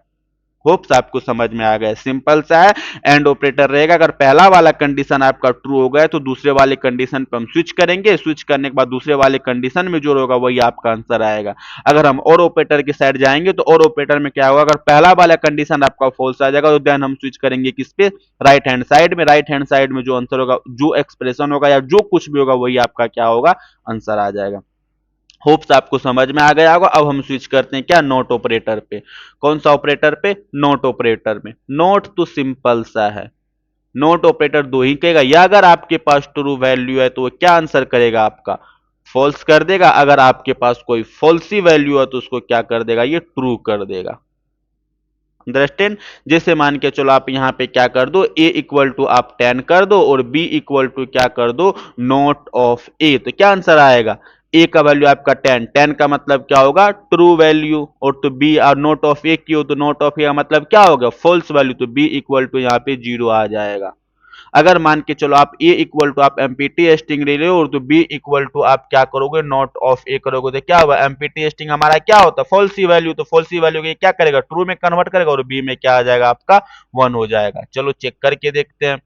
होप्स आपको समझ में आ गया, सिंपल सा है, एंड ऑपरेटर रहेगा, अगर पहला वाला कंडीशन आपका ट्रू हो गया तो दूसरे वाले कंडीशन पे हम स्विच करेंगे, स्विच करने के बाद दूसरे वाले कंडीशन में जो होगा वही आपका आंसर आएगा, अगर हम और ऑपरेटर की साइड जाएंगे तो और ऑपरेटर में क्या होगा, अगर पहला वाला कंडीशन आपका फॉल्स आ जाएगा तो देन हम स्विच करेंगे किस पे, राइट हैंड साइड में, राइट हैंड साइड में जो आंसर होगा, जो एक्सप्रेशन होगा या जो कुछ भी होगा वही आपका क्या होगा, आंसर आ जाएगा, होप्स आपको समझ में आ गया होगा। अब हम स्विच करते हैं क्या, नोट ऑपरेटर पे, कौन सा ऑपरेटर पे, नोट ऑपरेटर में, नोट तो सिंपल सा है, नोट ऑपरेटर दो ही कहेगा, या अगर आपके पास ट्रू वैल्यू है तो वो क्या आंसर करेगा आपका, फॉल्स कर देगा, अगर आपके पास कोई फॉल्सी वैल्यू है तो उसको क्या कर देगा, ये ट्रू कर देगा, अंडरस्टैंड, जैसे मान के चलो आप यहां पे क्या कर दो, a इक्वल टू आप 10 कर दो और b इक्वल टू क्या कर दो, नोट ऑफ a, तो क्या आंसर आएगा, a का वैल्यू आपका 10, 10 का मतलब क्या होगा ट्रू वैल्यू, और तो b और नोट ऑफ a की हो तो नोट ऑफ a का मतलब क्या होगा फॉल्स वैल्यू, तो b इक्वल टू यहाँ पे 0 आ जाएगा, अगर मान के चलो आप a इक्वल टू आप एमपीटी स्ट्रिंग ले रहे हो और तो b इक्वल टू आप क्या करोगे नॉट ऑफ a करोगे, तो क्या होगा, एमपीटी स्ट्रिंग हमारा क्या होता है फॉल्सी वैल्यू, तो फॉल्सी वैल्यू के क्या करेगा ट्रू में कन्वर्ट करेगा और b में क्या आ जाएगा आपका 1 हो जाएगा, चलो चेक करके देखते हैं।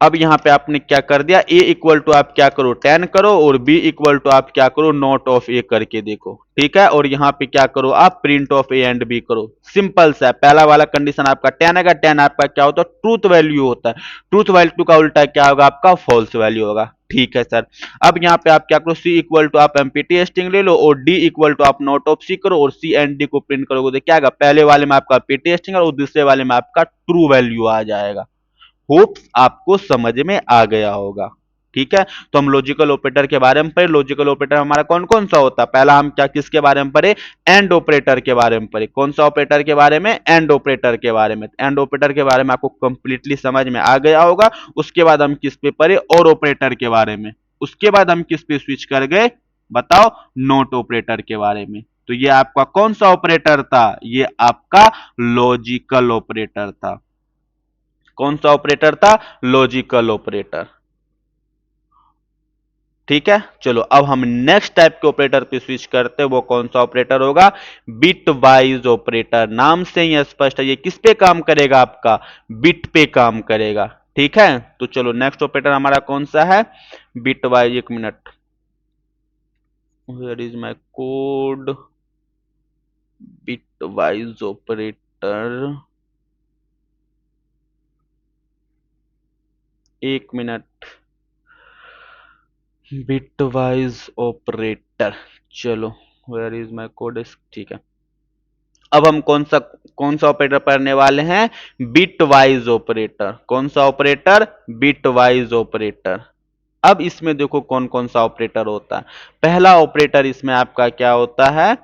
अब यहां पे आपने क्या कर दिया, a इक्वल टू आप क्या करो 10 करो और b इक्वल टू आप क्या करो नॉट ऑफ a करके देखो, ठीक है, और यहां पे क्या करो आप print of a and b करो, सिंपल सा है, पहला वाला कंडीशन आपका 10 है, 10 आपका क्या होता है ट्रूथ वैल्यू होता है, ट्रूथ वैल्यू का उल्टा क्या होगा आपका फॉल्स वैल्यू होगा, ठीक है सर। अब यहाँ पे आप क्या करो c इक्वल टू आप एमपीटी स्ट्रिंग ले लो और d इक्वल टू आप नॉट ऑफ c करो और c एंड d को प्रिंट करोगे तो क्या होगा, पहले वाले में आपका पीटी स्ट्रिंग और दूसरे वाले में आपका ट्रू वैल्यू आ जाएगा, होप्स आपको समझ में आ गया होगा, ठीक है, तो हम लॉजिकल ऑपरेटर के बारे में पढ़े, लॉजिकल ऑपरेटर हमारा कौन कौन सा होता है, पहला हम क्या किसके बारे में पढ़े, एंड ऑपरेटर के बारे में पढ़े, कौन सा ऑपरेटर के बारे में, एंड ऑपरेटर के बारे में, एंड ऑपरेटर के बारे में आपको कंप्लीटली समझ में आ गया होगा, उसके बाद हम किस पे पढ़े और ऑपरेटर के बारे में, उसके बाद हम किस पे स्विच कर गए बताओ, नोट ऑपरेटर के बारे में, तो ये आपका कौन सा ऑपरेटर था, ये आपका लॉजिकल ऑपरेटर था, कौन सा ऑपरेटर था, लॉजिकल ऑपरेटर, ठीक है, चलो अब हम नेक्स्ट टाइप के ऑपरेटर पे स्विच करते हैं, वो कौन सा ऑपरेटर होगा, बिट वाइज ऑपरेटर, नाम से ही स्पष्ट है ये किस पे काम करेगा आपका, बिट पे काम करेगा, ठीक है, तो चलो नेक्स्ट ऑपरेटर हमारा कौन सा है, बिट वाइज, एक मिनट, where is my code, bitwise operator, एक मिनट, बिट वाइज ऑपरेटर, चलो वेयर इज माय कोड, ठीक है, अब हम कौन सा ऑपरेटर पढ़ने वाले हैं, बिट वाइज ऑपरेटर, कौन सा ऑपरेटर, बिट वाइज ऑपरेटर, अब इसमें देखो कौन कौन सा ऑपरेटर होता है, पहला ऑपरेटर इसमें आपका क्या होता है,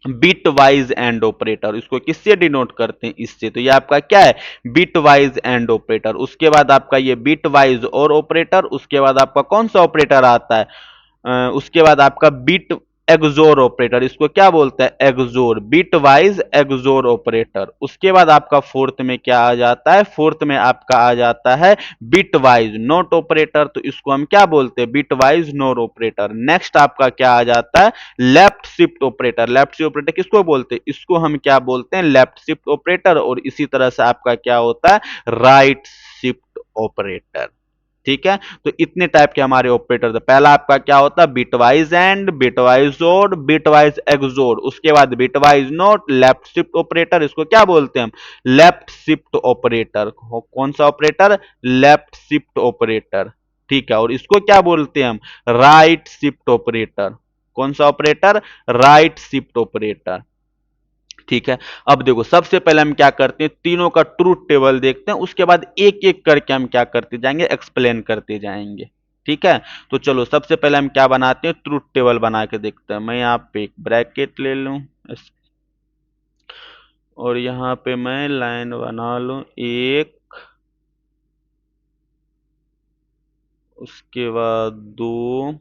बिट वाइज एंड ऑपरेटर, इसको किससे डिनोट करते हैं, इससे, तो ये आपका क्या है बिट वाइज एंड ऑपरेटर, उसके बाद आपका ये बिट वाइज और ऑपरेटर, उसके बाद आपका कौन सा ऑपरेटर आता है, उसके बाद आपका बिट एक्सोर ऑपरेटर, इसको क्या बोलते हैं, XOR, bitwise XOR operator. उसके बाद आपका फोर्थ में क्या आ जाता है, फोर्थ में आपका आ जाता है बिट वाइज नोट ऑपरेटर, तो इसको हम क्या बोलते हैं, bit wise note operator. Next आपका क्या आ जाता है, left shift operator. Left shift operator किसको बोलते हैं, इसको हम क्या बोलते हैं, लेफ्ट शिफ्ट ऑपरेटर। और इसी तरह से आपका क्या होता है, राइट शिफ्ट ऑपरेटर। ठीक है, तो इतने टाइप के हमारे ऑपरेटर थे। पहला आपका क्या होता है, bitwise and, bitwise or, bitwise XOR. उसके बाद bitwise not, left shift operator, इसको क्या बोलते हैं हम, लेफ्ट शिफ्ट ऑपरेटर। कौन सा ऑपरेटर, लेफ्ट शिफ्ट ऑपरेटर। ठीक है, और इसको क्या बोलते हैं हम, राइट शिफ्ट ऑपरेटर। कौन सा ऑपरेटर, राइट शिफ्ट ऑपरेटर। ठीक है, अब देखो सबसे पहले हम क्या करते हैं, तीनों का ट्रूथ टेबल देखते हैं, उसके बाद एक एक करके हम क्या करते जाएंगे, एक्सप्लेन करते जाएंगे। ठीक है, तो चलो सबसे पहले हम क्या बनाते हैं, ट्रूथ टेबल बना के देखते हैं। मैं यहाँ पे एक ब्रैकेट ले लूं और यहाँ पे मैं लाइन बना लूं एक, उसके बाद दो,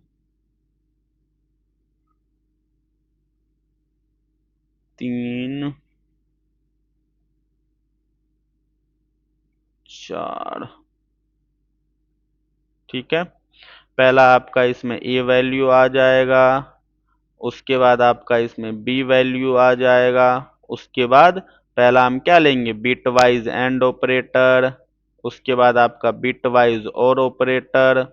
तीन, चार। ठीक है, पहला आपका इसमें ए वैल्यू आ जाएगा, उसके बाद आपका इसमें बी वैल्यू आ जाएगा, उसके बाद पहला हम क्या लेंगे, बिट वाइज एंड ऑपरेटर, उसके बाद आपका बिट वाइज और ऑपरेटर,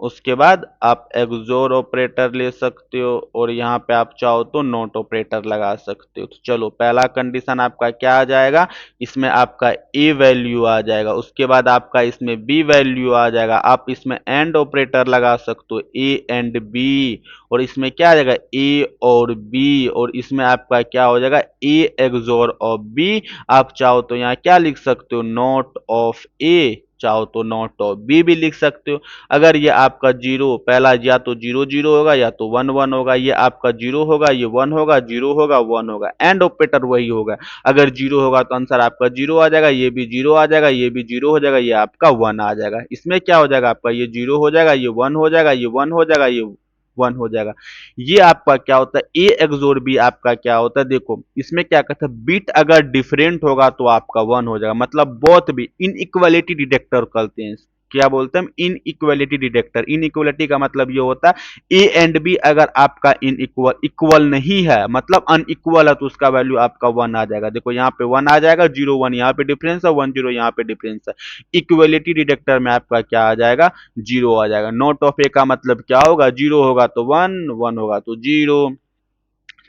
उसके बाद आप एक्सोर ऑपरेटर ले सकते हो, और यहाँ पे आप चाहो तो नोट ऑपरेटर लगा सकते हो। तो चलो पहला कंडीशन आपका क्या आ जाएगा, इसमें आपका ए वैल्यू आ जाएगा, उसके बाद आपका इसमें बी वैल्यू आ जाएगा, आप इसमें एंड ऑपरेटर लगा सकते हो, ए एंड बी, और इसमें क्या आ जाएगा, ए और बी, और इसमें आपका क्या हो जाएगा, ए एक्सोर ऑफ बी। आप चाहो तो यहाँ क्या लिख सकते हो, नॉट ऑफ ए, चाहो तो नॉट ऑफ बी भी लिख सकते हो। अगर ये आपका जीरो, पहला या तो जीरो जीरो होगा या तो वन वन होगा, ये आपका जीरो होगा, ये वन होगा, जीरो होगा, वन होगा, एंड ऑपरेटर वही होगा। अगर जीरो होगा तो आंसर आपका जीरो आ जाएगा, ये भी जीरो आ जाएगा, ये भी जीरो हो जाएगा, ये आपका वन आ जाएगा। इसमें क्या हो जाएगा आपका, ये जीरो हो जाएगा, ये वन हो जाएगा, ये वन हो जाएगा, ये वन हो जाएगा। ये आपका क्या होता है, ए एक्सोर बी आपका क्या होता है, देखो इसमें क्या कहता है, बिट अगर डिफरेंट होगा तो आपका वन हो जाएगा, मतलब बोथ भी इनइक्वालिटी डिटेक्टर कहते हैं, क्या बोलते हैं हम, इन इक्वलिटी डिटेक्टर। इन इक्वलिटी का मतलब ये होता है ए एंड बी अगर आपका इन इक्वल इक्वल नहीं है, मतलब अनइक्वल है, तो उसका वैल्यू आपका वन आ जाएगा। देखो यहाँ पे वन आ जाएगा, जीरो वन यहाँ पे डिफरेंस है, वन जीरो यहाँ पे डिफरेंस है। इक्वलिटी डिटेक्टर में आपका क्या आ जाएगा, जीरो आ जाएगा। नॉट ऑफ ए का मतलब क्या होगा, जीरो होगा तो वन, वन होगा तो जीरो।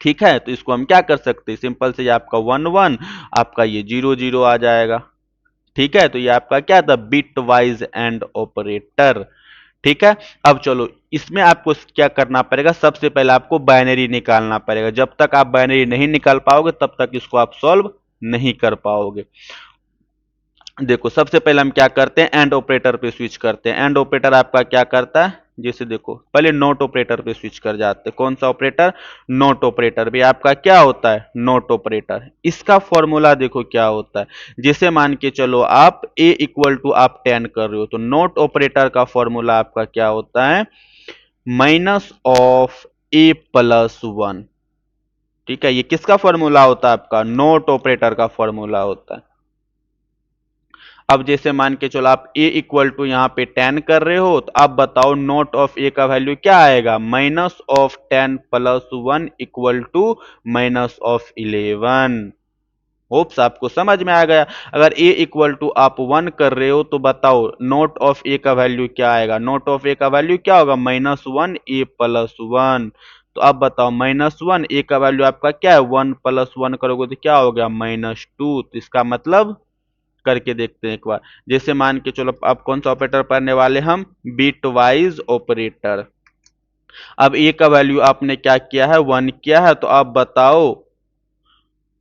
ठीक है, तो इसको हम क्या कर सकते हैं, सिंपल से आपका वन वन, आपका ये जीरो जीरो आ जाएगा। ठीक है, तो ये आपका क्या था, बिट वाइज एंड ऑपरेटर। ठीक है, अब चलो इसमें आपको क्या करना पड़ेगा, सबसे पहले आपको बाइनरी निकालना पड़ेगा। जब तक आप बाइनरी नहीं निकाल पाओगे तब तक इसको आप सॉल्व नहीं कर पाओगे। देखो सबसे पहले हम क्या करते हैं, एंड ऑपरेटर पे स्विच करते हैं। एंड ऑपरेटर आपका क्या करता है, जैसे देखो पहले नोट ऑपरेटर पे स्विच कर जाते हैं। कौन सा ऑपरेटर, नोट ऑपरेटर भी आपका क्या होता है, नोट ऑपरेटर। इसका फॉर्मूला देखो क्या होता है, जैसे मान के चलो आप ए इक्वल टू आप 10 कर रहे हो, तो नोट ऑपरेटर का फॉर्मूला आपका क्या होता है, minus of A plus one. ठीक है, ये किसका फॉर्मूला होता है, आपका नोट ऑपरेटर का फॉर्मूला होता है। अब जैसे मान के चलो आप a इक्वल टू यहाँ पे 10 कर रहे हो, तो अब बताओ नोट ऑफ a का वैल्यू क्या आएगा, minus of 10 plus one equal to minus of 11। Hopes आपको समझ में आ गया। अगर a इक्वल टू आप 1 कर रहे हो तो बताओ नोट ऑफ a का वैल्यू क्या आएगा, नोट ऑफ a का वैल्यू क्या होगा, माइनस वन ए प्लस वन। तो अब बताओ माइनस वन, ए का वैल्यू आपका क्या है, वन प्लस वन करोगे तो क्या हो गया, माइनस टू। तो इसका मतलब करके देखते हैं एक बार। जैसे मान के चलो आप कौन सा ऑपरेटर पढ़ने वाले, हम बिट वाइज ऑपरेटर। अब ए का वैल्यू आपने क्या किया है, वन किया है, तो आप बताओ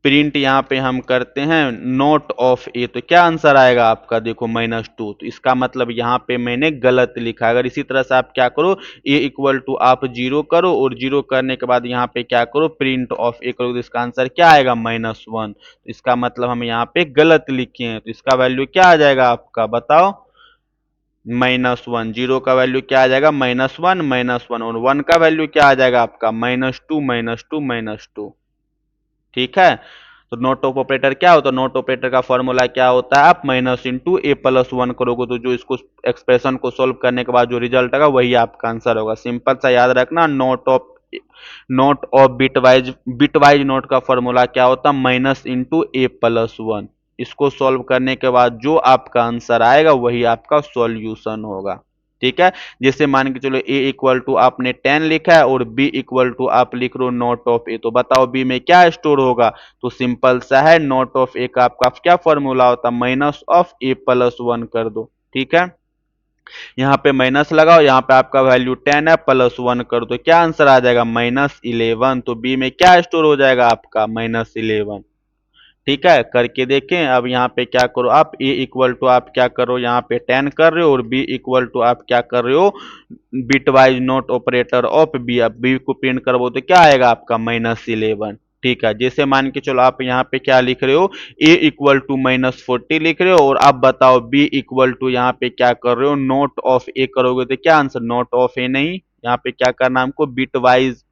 प्रिंट यहाँ पे हम करते हैं नोट ऑफ ए, तो क्या आंसर आएगा आपका, देखो माइनस टू। तो इसका मतलब यहाँ पे मैंने गलत लिखा। अगर इसी तरह से आप क्या करो, ए इक्वल टू आप जीरो करो, और जीरो करने के बाद यहाँ पे क्या करो, प्रिंट ऑफ ए करो, तो इसका आंसर क्या आएगा, माइनस वन। तो इसका मतलब हम यहाँ पे गलत लिखे हैं, तो इसका वैल्यू क्या आ जाएगा आपका, बताओ, -1, जीरो का वैल्यू क्या आ जाएगा -1, और 1 का वैल्यू क्या आ जाएगा आपका -2, ठीक है। तो नॉट ऑफ ऑपरेटर क्या होता है, नॉट ऑपरेटर का फॉर्मूला क्या होता है, आप माइनस इंटू ए प्लस वन करोगे तो जो इसको एक्सप्रेशन को सोल्व करने के बाद जो रिजल्ट आएगा वही आपका आंसर होगा। सिंपल सा याद रखना, नॉट ऑफ बिटवाइज नॉट का फॉर्मूला क्या होता है, माइनस इंटू ए प्लस वन। इसको सॉल्व करने के बाद जो आपका आंसर आएगा वही आपका सॉल्यूशन होगा, ठीक है। जैसे मान के चलो a इक्वल टू आपने 10 लिखा है और b इक्वल टू आप लिख रहे हो नॉट ऑफ ए, तो बताओ b में क्या स्टोर होगा। तो सिंपल सा है, नॉट ऑफ ए का आपका क्या फॉर्मूला होता है, minus of A plus one कर दो, ठीक है। यहाँ पे माइनस लगाओ, यहाँ पे आपका वैल्यू 10 है, प्लस वन कर दो, क्या आंसर आ जाएगा -11। तो बी में क्या स्टोर हो जाएगा आपका -11, ठीक है। करके देखें। अब यहाँ पे क्या करो आप, ए इक्वल टू आप क्या करो, यहाँ पे 10 कर रहे हो और बी इक्वल टू आप क्या कर रहे हो, bitwise not operator of b. अब बी को प्रिंट करवो तो क्या आएगा आपका -11, ठीक है। जैसे मान के चलो आप यहाँ पे क्या लिख रहे हो, ए इक्वल टू -40 लिख रहे हो और आप बताओ बी इक्वल टू यहाँ पे क्या कर रहे हो, नॉट ऑफ ए करोगे तो क्या आंसर, नॉट ऑफ ए नहीं, यहाँ पे क्या करना हमको, बिटवाइज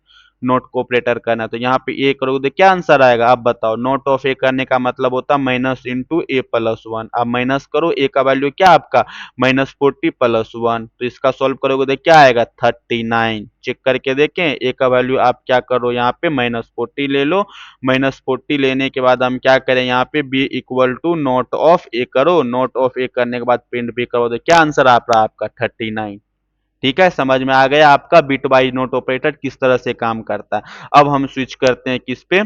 नोट को ऑपरेटर करना है। तो यहाँ पे ए करोगे तो क्या आंसर आएगा, आप बताओ। नोट ऑफ ए करने का मतलब होता है माइनस इंटू ए प्लस वन। आप माइनस करो, ए का वैल्यू क्या आपका -40 प्लस वन, तो इसका सॉल्व करोगे तो क्या आएगा 39। चेक करके देखें, ए का वैल्यू आप क्या करो, यहाँ पे -40 ले लो। -40 लेने के बाद हम क्या करें, यहाँ पे B equal to not of A करो। नोट ऑफ ए करने के बाद प्रिंट भी करो तो क्या आंसर आ रहा है आपका 39, ठीक है। समझ में आ गया आपका बिट वाइज नोट ऑपरेटर किस तरह से काम करता है। अब हम स्विच करते हैं किस पे,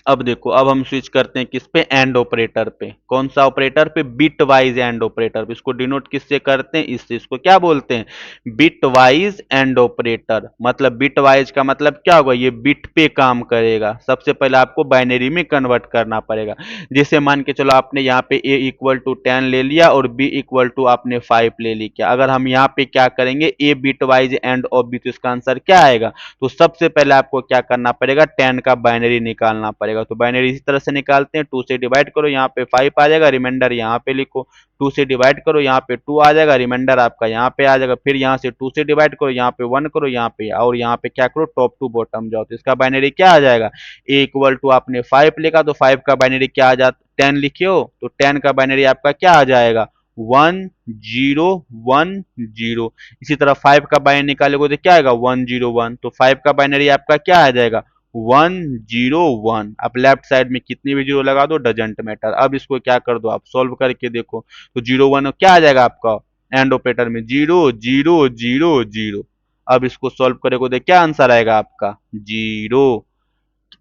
अब देखो, अब हम स्विच करते हैं किस पे, एंड ऑपरेटर पे। कौन सा ऑपरेटर पे, बिट वाइज एंड ऑपरेटर पे। इसको डिनोट किससे करते हैं, इससे। इसको क्या बोलते हैं, बिट वाइज एंड ऑपरेटर। मतलब बिट वाइज का मतलब क्या होगा, ये बिट पे काम करेगा। सबसे पहले आपको बाइनरी में कन्वर्ट करना पड़ेगा। जैसे मान के चलो आपने यहाँ पे a इक्वल टू 10 ले लिया और b इक्वल टू आपने 5 ले लिया। अगर हम यहाँ पे क्या करेंगे, a bit wise and of b, तो इसका आंसर क्या आएगा। तो सबसे पहले आपको क्या करना पड़ेगा, 10 का बाइनरी निकालना पड़ेगा। तो बाइनरी इसी तरह से निकालते हैं, 2 से डिवाइड करो, यहाँ पे 5 आ जाएगा, रिमाइंडर यहाँ पे लिखो। 2 से डिवाइड करो, यहाँ पे 2 आ जाएगा, रिमाइंडर आपका यहाँ पे आ जाएगा। फिर यहाँ से 2 से डिवाइड करो, यहाँ पे 1 करो, यहाँ पे, और यहाँ पे क्या करो, टॉप टू बॉटम जाओ। तो इसका बाइनरी क्या आ जाएगा, ए इक्वल टू आपने 5 लिखा तो 5 का बाइनरी क्या आ जाता, 10 लिखे हो तो 10 का बाइनरी आपका क्या आ जाएगा, 1010। इसी तरह 5 का बाइनरी निकालोगे तो क्या आएगा, 101। तो 5 का बाइनरी आपका क्या आ जाएगा, 101। आप लेफ्ट साइड में कितनी भी जीरो लगा दो, डजेंट मैटर। अब इसको क्या कर दो, आप सॉल्व करके देखो तो 01 क्या आ जाएगा आपका, एंड ऑपरेटर में 0 0 0 0। अब इसको सॉल्व करोगे तो क्या आंसर आएगा आपका, 0।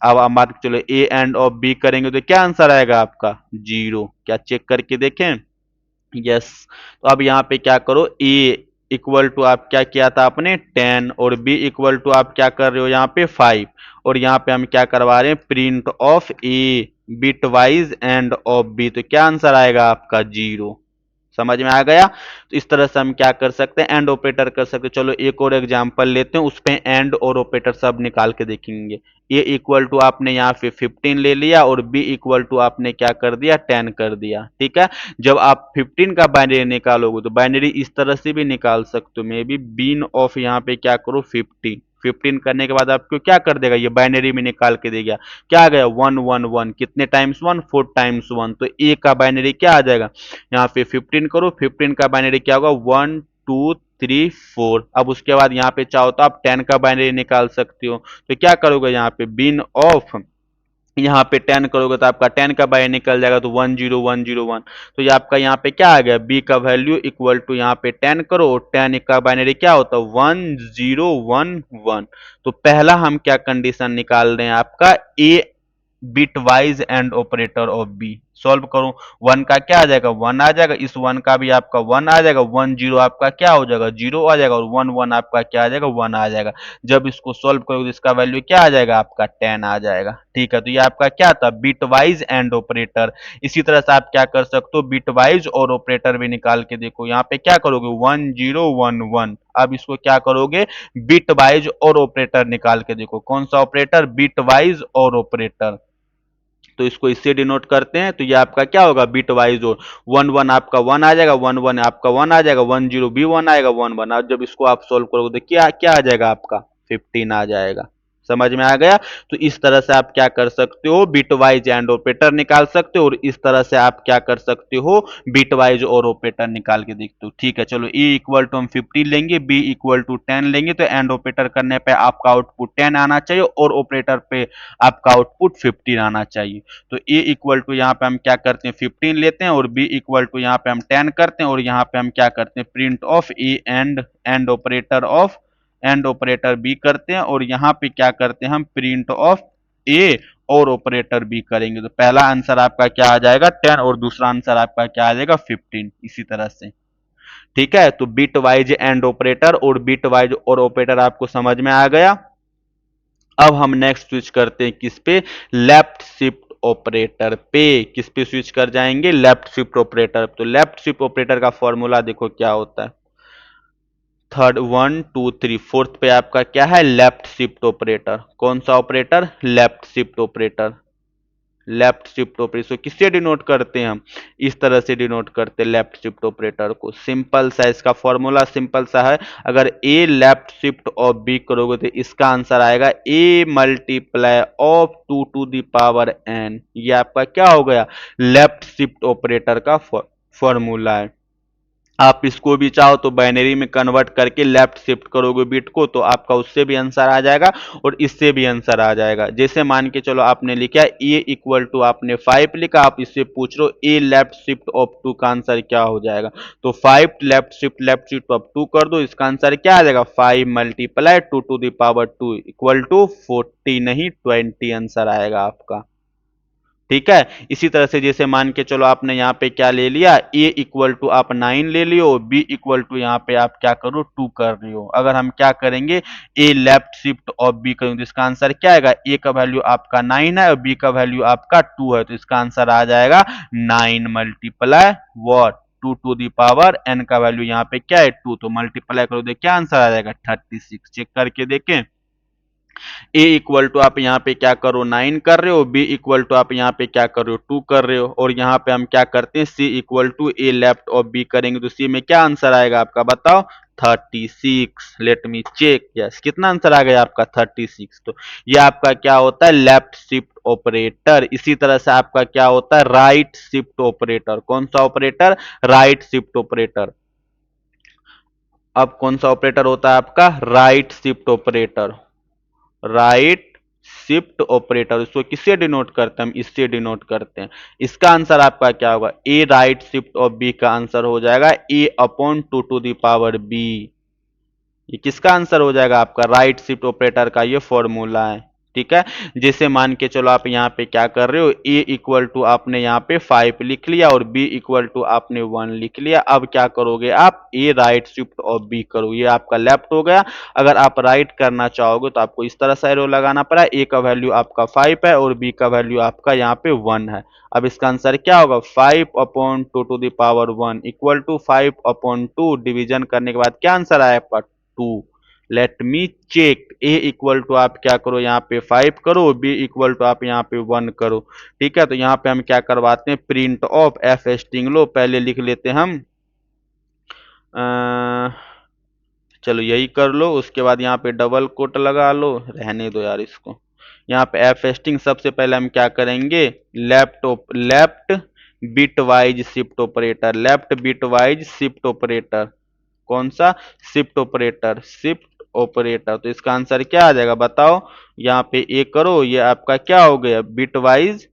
अब हम बात चलो ए एंड ऑफ बी करेंगे तो क्या आंसर आएगा आपका, 0। क्या चेक करके देखें, यस। तो अब यहाँ पे क्या करो, ए इक्वल टू आप क्या किया था आपने 10 और बी इक्वल टू आप क्या कर रहे हो यहाँ पे 5, और यहाँ पे हम क्या करवा रहे हैं, print of a bitwise and of b. तो क्या आंसर आएगा आपका, 0। समझ में आ गया। तो इस तरह से हम क्या कर सकते हैं, एंड ऑपरेटर कर सकते हैं। चलो एक और एग्जांपल लेते हैं, उस पे एंड और ऑपरेटर सब निकाल के देखेंगे। ए इक्वल टू आपने यहाँ पे 15 ले लिया और बी इक्वल टू आपने क्या कर दिया, 10 कर दिया, ठीक है। जब आप 15 का बाइनरी निकालोगे तो बाइनरी इस तरह से भी निकाल सकते हो, मे बी बीन ऑफ यहाँ पे क्या करो 15 करने के बाद आपको क्या कर देगा, ये बाइनरी में निकाल के देगा। क्या आ गया, 111। कितने टाइम्स 1, 4 टाइम्स 1। तो ए का बाइनरी क्या आ जाएगा, यहाँ पे 15 करो, 15 का बाइनरी क्या होगा, 1 2 3 4। अब उसके बाद यहाँ पे चाहो तो आप 10 का बाइनरी निकाल सकते हो। तो क्या करोगे, यहाँ पे बिन ऑफ, यहाँ पे 10 करोगे तो आपका 10 का बाइनरी निकल जाएगा, तो 10101। तो ये आपका यहाँ पे क्या आ गया, बी का वैल्यू इक्वल टू यहाँ पे 10 करो, 10 का बाइनरी क्या होता है, 1011। तो पहला हम क्या कंडीशन निकाल रहे हैं, आपका a bitwise and operator of b. Solve करो, 1 का क्या आ जाएगा, 1 आ जाएगा, इस 1 का भी आपका 1 आ जाएगा, 10 आपका क्या हो जाएगा, 0 आ जाएगा, और 11 आपका क्या आ जाएगा, 1 आ जाएगा। जब इसको सॉल्व करोगे तो इसका वैल्यू क्या आ जाएगा, आपका 10 आ जाएगा, ठीक है। तो ये आपका क्या था, बिट वाइज एंड ऑपरेटर। इसी तरह से आप क्या कर सकते हो, बिट वाइज और ऑपरेटर भी निकाल के देखो। यहाँ पे क्या करोगे, 1011। अब इसको क्या करोगे, बिट वाइज और ऑपरेटर निकाल के देखो। कौन सा ऑपरेटर, बिट वाइज और ऑपरेटर। तो इसको इससे डिनोट करते हैं। तो ये आपका क्या होगा, बिट वाइज और 1 1 आपका 1 आ जाएगा, 1 1 आपका 1 आ जाएगा, 1 0 भी 1 आएगा, 1 1। अब जब इसको आप सोल्व करोगे तो क्या क्या आ जाएगा आपका, 15 आ जाएगा। समझ में आ गया। तो इस तरह से आप क्या कर सकते हो, बिटवाइज एंड ऑपरेटर निकाल सकते हो, और इस तरह से आप क्या कर सकते हो, बिटवाइज और ऑपरेटर निकाल के देखते हो। ठीक है, चलो ए इक्वल टू हम 15 लेंगे, बी इक्वल टू 10 लेंगे, तो एंड ऑपरेटर करने पे आपका आउटपुट 10 आना चाहिए और ऑपरेटर पे आपका आउटपुट 15 आना चाहिए। तो ए इक्वल टू यहाँ पे हम क्या करते हैं, 15 लेते हैं, और बी इक्वल टू यहाँ पे हम 10 करते हैं, और यहाँ पे हम क्या करते हैं, print of a and operator of and operator b करते हैं, और यहां पे क्या करते हैं हम, प्रिंट ऑफ ए और ऑपरेटर बी करेंगे। तो पहला आंसर आपका क्या आ जाएगा, 10, और दूसरा आंसर आपका क्या आ जाएगा, 15, इसी तरह से। ठीक है, तो बिट वाइज एंड ऑपरेटर और बिट वाइज और ऑपरेटर आपको समझ में आ गया। अब हम नेक्स्ट स्विच करते हैं किस पे, लेफ्ट शिफ्ट ऑपरेटर पे। किस पे स्विच कर जाएंगे, लेफ्ट शिफ्ट ऑपरेटर। तो लेफ्ट शिफ्ट ऑपरेटर का फॉर्मूला देखो क्या होता है, थर्ड 1 2 3 फोर्थ पे आपका क्या है, लेफ्ट शिफ्ट ऑपरेटर। कौन सा operator, left shift operator. Left shift operator इसको किससे डिनोट करते हैं हम, इस तरह से डिनोट करते हैं लेफ्ट शिफ्ट ऑपरेटर को। सिंपल सा इसका फॉर्मूला सिंपल सा है, अगर A left shift of B करोगे तो इसका आंसर आएगा A multiply of 2 to the power N. ये आपका क्या हो गया, लेफ्ट शिफ्ट ऑपरेटर का फॉर्मूला है। आप इसको भी चाहो तो बाइनरी में कन्वर्ट करके लेफ्ट शिफ्ट करोगे बिट को, तो आपका उससे भी आंसर आ जाएगा और इससे भी आंसर आ जाएगा। जैसे मान के चलो आपने लिखा ए इक्वल टू आपने 5 लिखा, आप इससे पूछ रहे हो ए लेफ्ट शिफ्ट ऑफ 2 का आंसर क्या हो जाएगा, तो 5 लेफ्ट शिफ्ट ऑफ 2 कर दो, इसका आंसर क्या आ जाएगा, 5 multiply 2 to the power 2 equal to 40 नहीं 20 आंसर आएगा आपका। ठीक है, इसी तरह से जैसे मान के चलो आपने यहाँ पे क्या ले लिया, ए इक्वल टू आप 9 ले लियो, बी इक्वल टू यहाँ पे आप क्या करो 2 कर रहे हो। अगर हम क्या करेंगे, ए लेफ्ट शिफ्ट और बी करेंगे तो इसका आंसर क्या आएगा, ए का वैल्यू आपका 9 है और बी का वैल्यू आपका 2 है, तो इसका आंसर आ जाएगा 9 multiply what 2 to the power n का वैल्यू यहाँ पे क्या है 2, तो मल्टीप्लाई करो दे क्या आंसर आ जाएगा 36। चेक करके देखें, ए इक्वल टू आप यहाँ पे क्या करो 9 कर रहे हो, बी इक्वल टू आप यहाँ पे क्या कर रहे हो 2 कर रहे हो, और यहाँ पे हम क्या करते हैं सी इक्वल टू ए लेफ्ट और बी करेंगे तो सी में क्या आंसर आएगा आपका बताओ 36। लेट मी चेक, यस कितना आंसर आ गया आपका 36। तो ये आपका क्या होता है, लेफ्ट शिफ्ट ऑपरेटर। इसी तरह से आपका क्या होता है, राइट शिफ्ट ऑपरेटर। कौन सा ऑपरेटर, राइट शिफ्ट ऑपरेटर। अब कौन सा ऑपरेटर होता है आपका, right shift operator. Right shift operator इसको किससे डिनोट करते हैं हम, इससे डिनोट करते हैं। इसका आंसर आपका क्या होगा, A right shift of B का आंसर हो जाएगा A upon 2 to the power B. ये किसका आंसर हो जाएगा आपका, राइट शिफ्ट ऑपरेटर का ये फॉर्मूला है। ठीक है, जैसे मान के चलो आप यहाँ पे क्या कर रहे हो, ए इक्वल टू आपने यहाँ पे 5 लिख लिया और बी इक्वल टू आपने 1 लिख लिया। अब क्या करोगे आप, ए राइट शिफ्ट और बी करो, ये आपका लेफ्ट हो गया। अगर आप राइट करना चाहोगे तो आपको इस तरह से एरो लगाना पड़ा, ए का वैल्यू आपका 5 है और बी का वैल्यू आपका यहाँ पे 1 है। अब इसका आंसर क्या होगा, 5 upon 2 to the power 1 equal to 5 upon 2, division करने के बाद क्या आंसर आया आपका 2। Let me check, a equal to आप क्या करो यहाँ पे 5 करो, बी इक्वल टू आप यहाँ पे 1 करो। ठीक है, तो यहाँ पे हम क्या करवाते हैं, प्रिंट ऑफ एफ स्ट्रिंग लो, पहले लिख लेते हैं हम चलो यही कर लो, उसके बाद यहाँ पे डबल कोट लगा लो, रहने दो यार इसको। यहाँ पे एफ स्ट्रिंग सबसे पहले हम क्या करेंगे, left bit wise shift operator, left bit wise shift operator. कौन सा, शिफ्ट ऑपरेटर, शिफ्ट ऑपरेटर। तो इसका आंसर क्या आ जाएगा बताओ, यहाँ पे ए करो, ये आपका क्या हो गया, बिट वाइज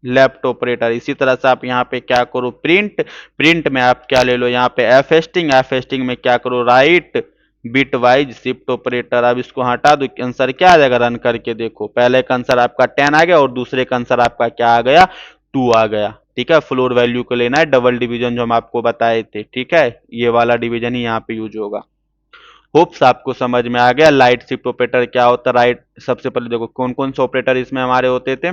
लेफ्ट ऑपरेटर। इसी तरह से आप यहाँ पे क्या करो, प्रिंट, प्रिंट में आप क्या ले लो यहाँ पे एफ स्ट्रिंग, एफ स्ट्रिंग में क्या करो, right bit wise shift operator. अब इसको हटा दो, आंसर क्या आ जाएगा, रन करके देखो, पहले का आंसर आपका 10 आ गया और दूसरे का आंसर आपका क्या आ गया 2 आ गया। ठीक है, फ्लोर वैल्यू को लेना है, डबल डिवीजन जो हम आपको बताए थे। ठीक है, ये वाला डिवीजन ही यहाँ पे यूज होगा। होप्स आपको समझ में आ गया लाइट शिफ्ट ऑपरेटर क्या होता है। राइट, सबसे पहले देखो कौन कौन से ऑपरेटर इसमें हमारे होते थे,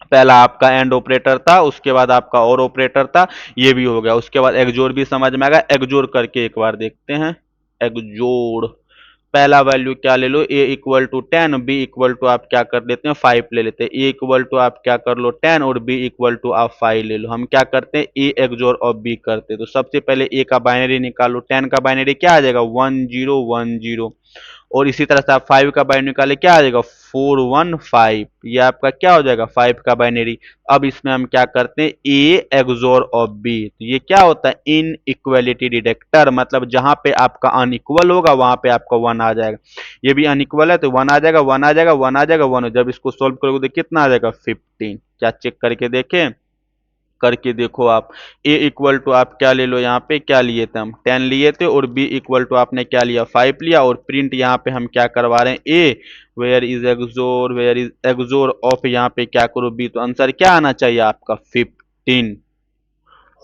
पहला आपका एंड ऑपरेटर था, उसके बाद आपका और ऑपरेटर था, ये भी हो गया। उसके बाद एक्सोर भी समझ में आ गया, एक्सोर करके एक बार देखते हैं, एक्सोर। पहला वैल्यू क्या ले लो, a equal to 10, b equal to आप क्या कर लेते हैं 5 ले लेते हैं, a इक्वल टू आप क्या कर लो 10 और b इक्वल टू आप 5 ले लो। हम क्या करते हैं a एक्सोर ऑफ b करते हैं। तो सबसे पहले a का बाइनरी निकालो, 10 का बाइनरी क्या आ जाएगा 1010, और इसी तरह से आप 5 का बाइनरी निकाले क्या आ जाएगा 415, ये आपका क्या हो जाएगा 5 का बाइनरी। अब इसमें हम क्या करते हैं a एक्सोर ऑफ b, तो ये क्या होता है इन इक्वलिटी डिटेक्टर, मतलब जहां पे आपका अनइक्वल होगा वहां पे आपका 1 आ जाएगा। ये भी अनइक्वल है तो 1 आ जाएगा, 1 आ जाएगा, 1 आ जाएगा, 1। जब इसको सोल्व करोगे तो कितना आ जाएगा 15। क्या चेक करके देखें, करके देखो आप। a इक्वल टू आप क्या ले लो, यहाँ पे क्या लिए थे हम 10 लिए थे, और b इक्वल टू आपने क्या लिया 5 लिया, और प्रिंट यहाँ पे हम क्या करवा रहे हैं a where is XOR, where is XOR of, यहाँ पे क्या करो b, तो आंसर क्या आना चाहिए आपका 15।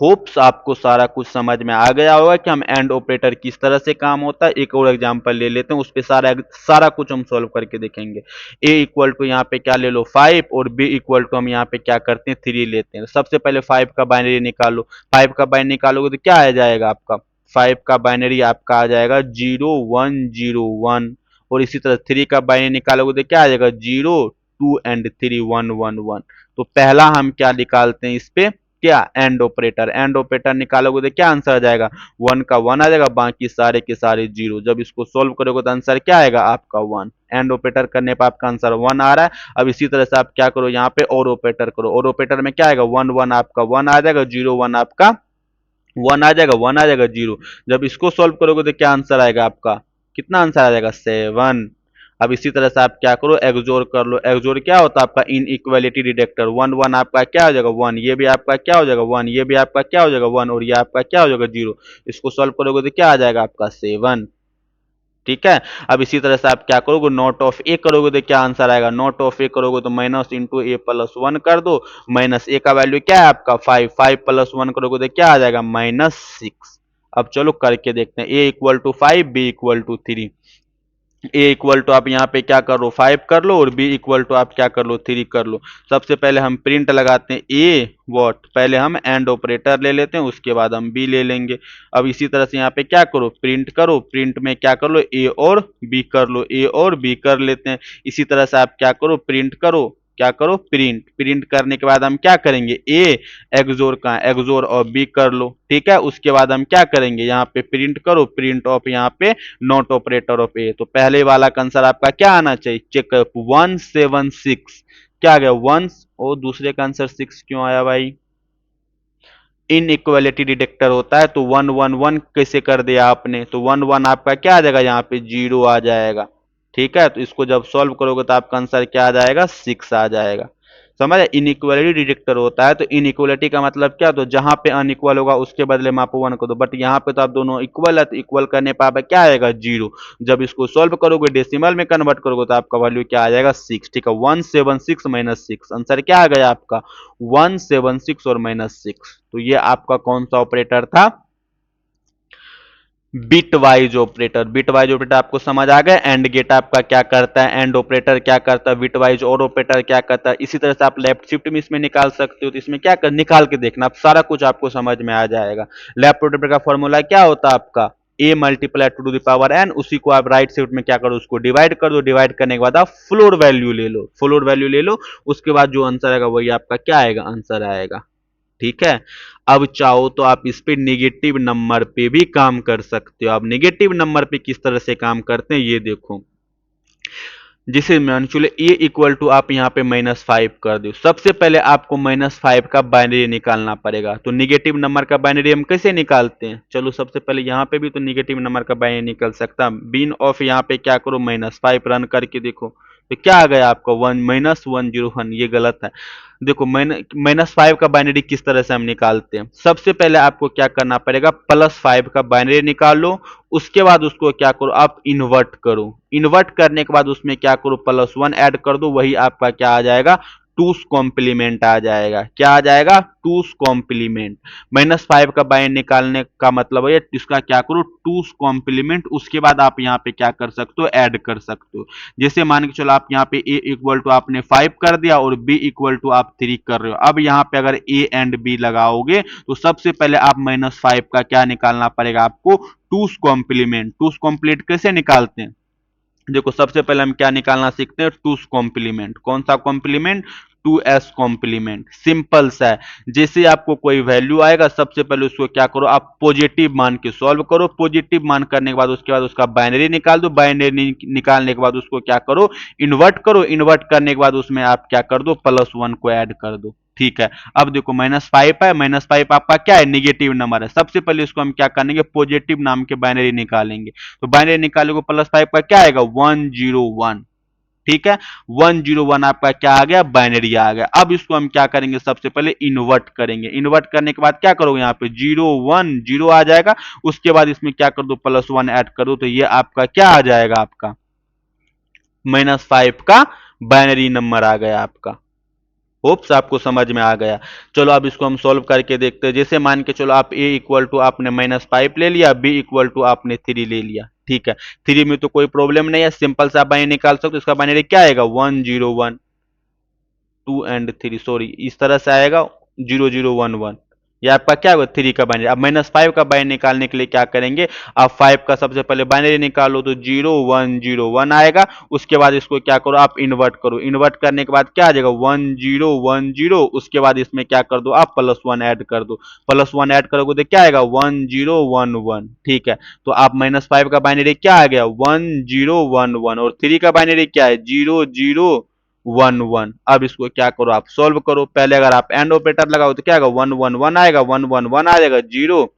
होप्स आपको सारा कुछ समझ में आ गया होगा कि हम एंड ऑपरेटर किस तरह से काम होता है। एक और एग्जांपल ले लेते हैं, उस पे सारा कुछ हम सॉल्व करके देखेंगे। a इक्वल टू यहाँ पे क्या ले लो 5, और b इक्वल टू हम यहाँ पे क्या करते हैं 3 लेते हैं। सबसे पहले 5 का बाइनरी निकालो, 5 का बाइनरी निकालोगे तो क्या आ जाएगा आपका 5 का बाइनरी आपका आ जाएगा 0101, और इसी तरह 3 का बाइनरी निकालोगे तो क्या आ जाएगा 02 एंड 3 111। तो पहला हम क्या निकालते हैं इस पे, क्या एंड ऑपरेटर, एंड ऑपरेटर निकालोगे तो क्या आंसर आ जाएगा 1 का 1 आ जाएगा, बाकी सारे के सारे 0। जब इसको सोल्व करोगे तो आंसर क्या आएगा आपका 1। एंड ऑपरेटर करने पर आपका आंसर 1 आ रहा है। अब इसी तरह से आप क्या करो यहाँ पे और ऑपरेटर करो, और ऑपरेटर में क्या आएगा 1 1 आपका 1 आ जाएगा, 0 1 आपका 1 आ जाएगा, 1 आ जाएगा 0। जब इसको सोल्व करोगे तो क्या आंसर आएगा आपका, कितना आंसर आ जाएगा 7। अब इसी तरह से आप क्या करो एक्सोर कर लो। एक्सोर क्या होता है आपका इन इक्वलिटी डिटेक्टर, 1 1 आपका क्या हो जाएगा 1, ये भी आपका क्या हो जाएगा 1, ये भी आपका क्या हो जाएगा 1, और ये आपका क्या हो जाएगा 0। इसको सॉल्व करोगे तो क्या आ जाएगा आपका 7। ठीक है। अब इसी तरह से आप क्या करोगे नॉट ऑफ ए करोगे तो क्या आंसर आएगा, नॉट ऑफ ए करोगे तो माइनस इंटू ए प्लस 1 कर दो, माइनस ए का वैल्यू क्या है आपका 5, 5 प्लस 1 करोगे तो क्या आ जाएगा -6। अब चलो करके देखते हैं, A equal to 5, B equal to 3। A equal to आप यहाँ पे क्या कर लो 5 कर लो, और बी इक्वल टू आप क्या कर लो 3 कर लो। सबसे पहले हम प्रिंट लगाते हैं ए वॉट, पहले हम एंड ऑपरेटर ले लेते हैं, उसके बाद हम बी ले लेंगे। अब इसी तरह से यहाँ पे क्या करो प्रिंट करो, प्रिंट में क्या कर लो ए और बी कर लो, ए और बी कर लेते हैं। इसी तरह से आप क्या करो प्रिंट करो, क्या करो प्रिंट, प्रिंट करने के बाद हम क्या करेंगे ए एक्सोर का एक्सोर और बी कर लो। ठीक है, उसके बाद हम क्या करेंगे यहाँ पे प्रिंट करो, प्रिंट ऑफ यहाँ पे नॉट ऑपरेटर ऑफ ए। तो पहले वाला का आंसर आपका क्या आना चाहिए, चेक 176। क्या आ गया 1, और दूसरे का आंसर 6 क्यों आया भाई, इन इक्वलिटी डिटेक्टर होता है तो 111 कैसे कर दिया आपने, तो 1 1 आपका क्या आ जाएगा यहाँ पे 0 आ जाएगा। ठीक है, तो इसको जब सॉल्व करोगे तो आपका आंसर क्या आ जाएगा 6 आ जाएगा। समझ, इनइक्वालिटी डिटेक्टर होता है तो इनइक्वालिटी का मतलब क्या, तो जहां पे अनइक्वल होगा उसके बदले में आप 1 को दो, बट यहाँ पे तो आप दोनों इक्वल है तो इक्वल करने पर आपका क्या आएगा 0। जब इसको सॉल्व करोगे डेसिमल में कन्वर्ट करोगे तो आपका वैल्यू क्या आ जाएगा 6। ठीक है, 176 माइनस 6, आंसर क्या आ गया आपका 176 और -6। तो ये आपका कौन सा ऑपरेटर था, bit wise operator. Bit wise operator आपको समझ आ गया। एंड गेट आपका क्या करता है, एंड ऑपरेटर क्या करता है, बिट वाइज और ऑपरेटर क्या करता है। इसी तरह से आप लेफ्ट शिफ्ट में इसमें निकाल सकते हो, तो इसमें क्या कर निकाल के देखना, आप सारा कुछ आपको समझ में आ जाएगा। लेफ्ट ऑपरेटर का फॉर्मूला क्या होता है आपका a multiply two the power n, उसी को आप राइट शिफ्ट में क्या करो उसको डिवाइड कर दो, डिवाइड करने के बाद आप फ्लोर वैल्यू ले लो, फ्लोर वैल्यू ले लो, उसके बाद जो आंसर आएगा वही आपका क्या आएगा आंसर आएगा। ठीक है, अब चाहो तो आप इस पे नेगेटिव नंबर पे भी काम कर सकते हो। आप नेगेटिव नंबर पे किस तरह से काम करते हैं ये देखो, जिसे मान चलो ए इक्वल टू आप यहाँ पे -5 कर दो। सबसे पहले आपको -5 का बाइनरी निकालना पड़ेगा। तो निगेटिव नंबर का बाइनरी हम कैसे निकालते हैं, चलो सबसे पहले यहाँ पे भी तो निगेटिव नंबर का बाइनरी निकल सकता। बिन ऑफ यहाँ पे क्या करो -5 रन करके देखो, तो क्या आ गया आपका 10101, ये गलत है। देखो -5 का बाइनरी किस तरह से हम निकालते हैं, सबसे पहले आपको क्या करना पड़ेगा +5 का बाइनरी निकाल लो, उसके बाद उसको क्या करो आप इन्वर्ट करो, इन्वर्ट करने के बाद उसमें क्या करो +1 ऐड कर दो, वही आपका क्या आ जाएगा टूस कॉम्प्लीमेंट आ जाएगा। क्या आ जाएगा टूस कॉम्प्लीमेंट। -5 का बाइंड निकालने का मतलब है इसका क्या करो टूस कॉम्प्लीमेंट, उसके बाद आप यहाँ पे क्या कर सकते हो ऐड कर सकते हो। जैसे मान के चलो आप यहाँ पे a इक्वल टू आपने 5 कर दिया और b इक्वल टू आप 3 कर रहे हो। अब यहाँ पे अगर a एंड b लगाओगे तो सबसे पहले आप -5 का क्या निकालना पड़ेगा आपको टूस कॉम्प्लीमेंट। टूस कॉम्प्लीमेंट कैसे निकालते हैं, देखो सबसे पहले हम क्या निकालना सीखते हैं, टूस कॉम्प्लीमेंट। कौन सा कॉम्प्लीमेंट, 2s कॉम्प्लीमेंट। सिंपल सा है, जैसे आपको कोई वैल्यू आएगा सबसे पहले उसको क्या करो, आप पॉजिटिव मान के सॉल्व करो। पॉजिटिव मान करने के बाद उसके बाद उसका बाइनरी निकाल दो। बाइनरी निकालने के बाद उसको क्या करो, इन्वर्ट करो। इन्वर्ट करने के बाद उसमें आप क्या कर दो, +1 को ऐड कर दो। ठीक है, अब देखो -5 है, -5 आपका क्या है, निगेटिव नंबर है। सबसे पहले इसको हम क्या करेंगे, पॉजिटिव नाम के बाइनरी निकालेंगे। तो बाइनरी निकालोगे +5 का क्या आएगा, 101। ठीक है, 101 आपका क्या आ गया, बाइनरी आ गया। अब इसको हम क्या करेंगे, सबसे पहले इन्वर्ट करेंगे। इन्वर्ट करने के बाद क्या करोगे, यहाँ पे 0 1 0 आ जाएगा। उसके बाद इसमें क्या कर दो, +1 ऐड कर दो। तो ये आपका क्या आ जाएगा, आपका -5 का बाइनरी नंबर आ गया आपका। होप्स आपको समझ में आ गया। चलो अब इसको हम सॉल्व करके देखते हैं। जैसे मान के चलो आप a इक्वल टू आपने -5 ले लिया, b इक्वल टू आपने 3 ले लिया। ठीक है, 3 में तो कोई प्रॉब्लम नहीं है, सिंपल सा आप बाइनरी निकाल सकते हो। इसका बाइनरी क्या आएगा, 101 2 एंड 3, सॉरी इस तरह से आएगा 0011। ये आपका क्या होगा, 3 का बाइनरी। अब -5 का बाइनरी निकालने के लिए क्या करेंगे, आप 5 का सबसे पहले बाइनरी निकालो तो 0101 आएगा। उसके बाद इसको क्या करो, आप इन्वर्ट करो। इन्वर्ट करने के बाद क्या आ जाएगा, 1010। उसके बाद इसमें क्या कर दो, आप +1 ऐड कर दो। +1 ऐड करोगे तो क्या आएगा, 1011। ठीक है, तो आप -5 का बाइनरी क्या आ गया, 1011। और 3 का बाइनरी क्या है, 0011। अब इसको क्या करो, आप सॉल्व करो। पहले अगर आप एंड ऑपरेटर लगाओ तो क्या आएगा, 111 आएगा, 111 आ जाएगा 0।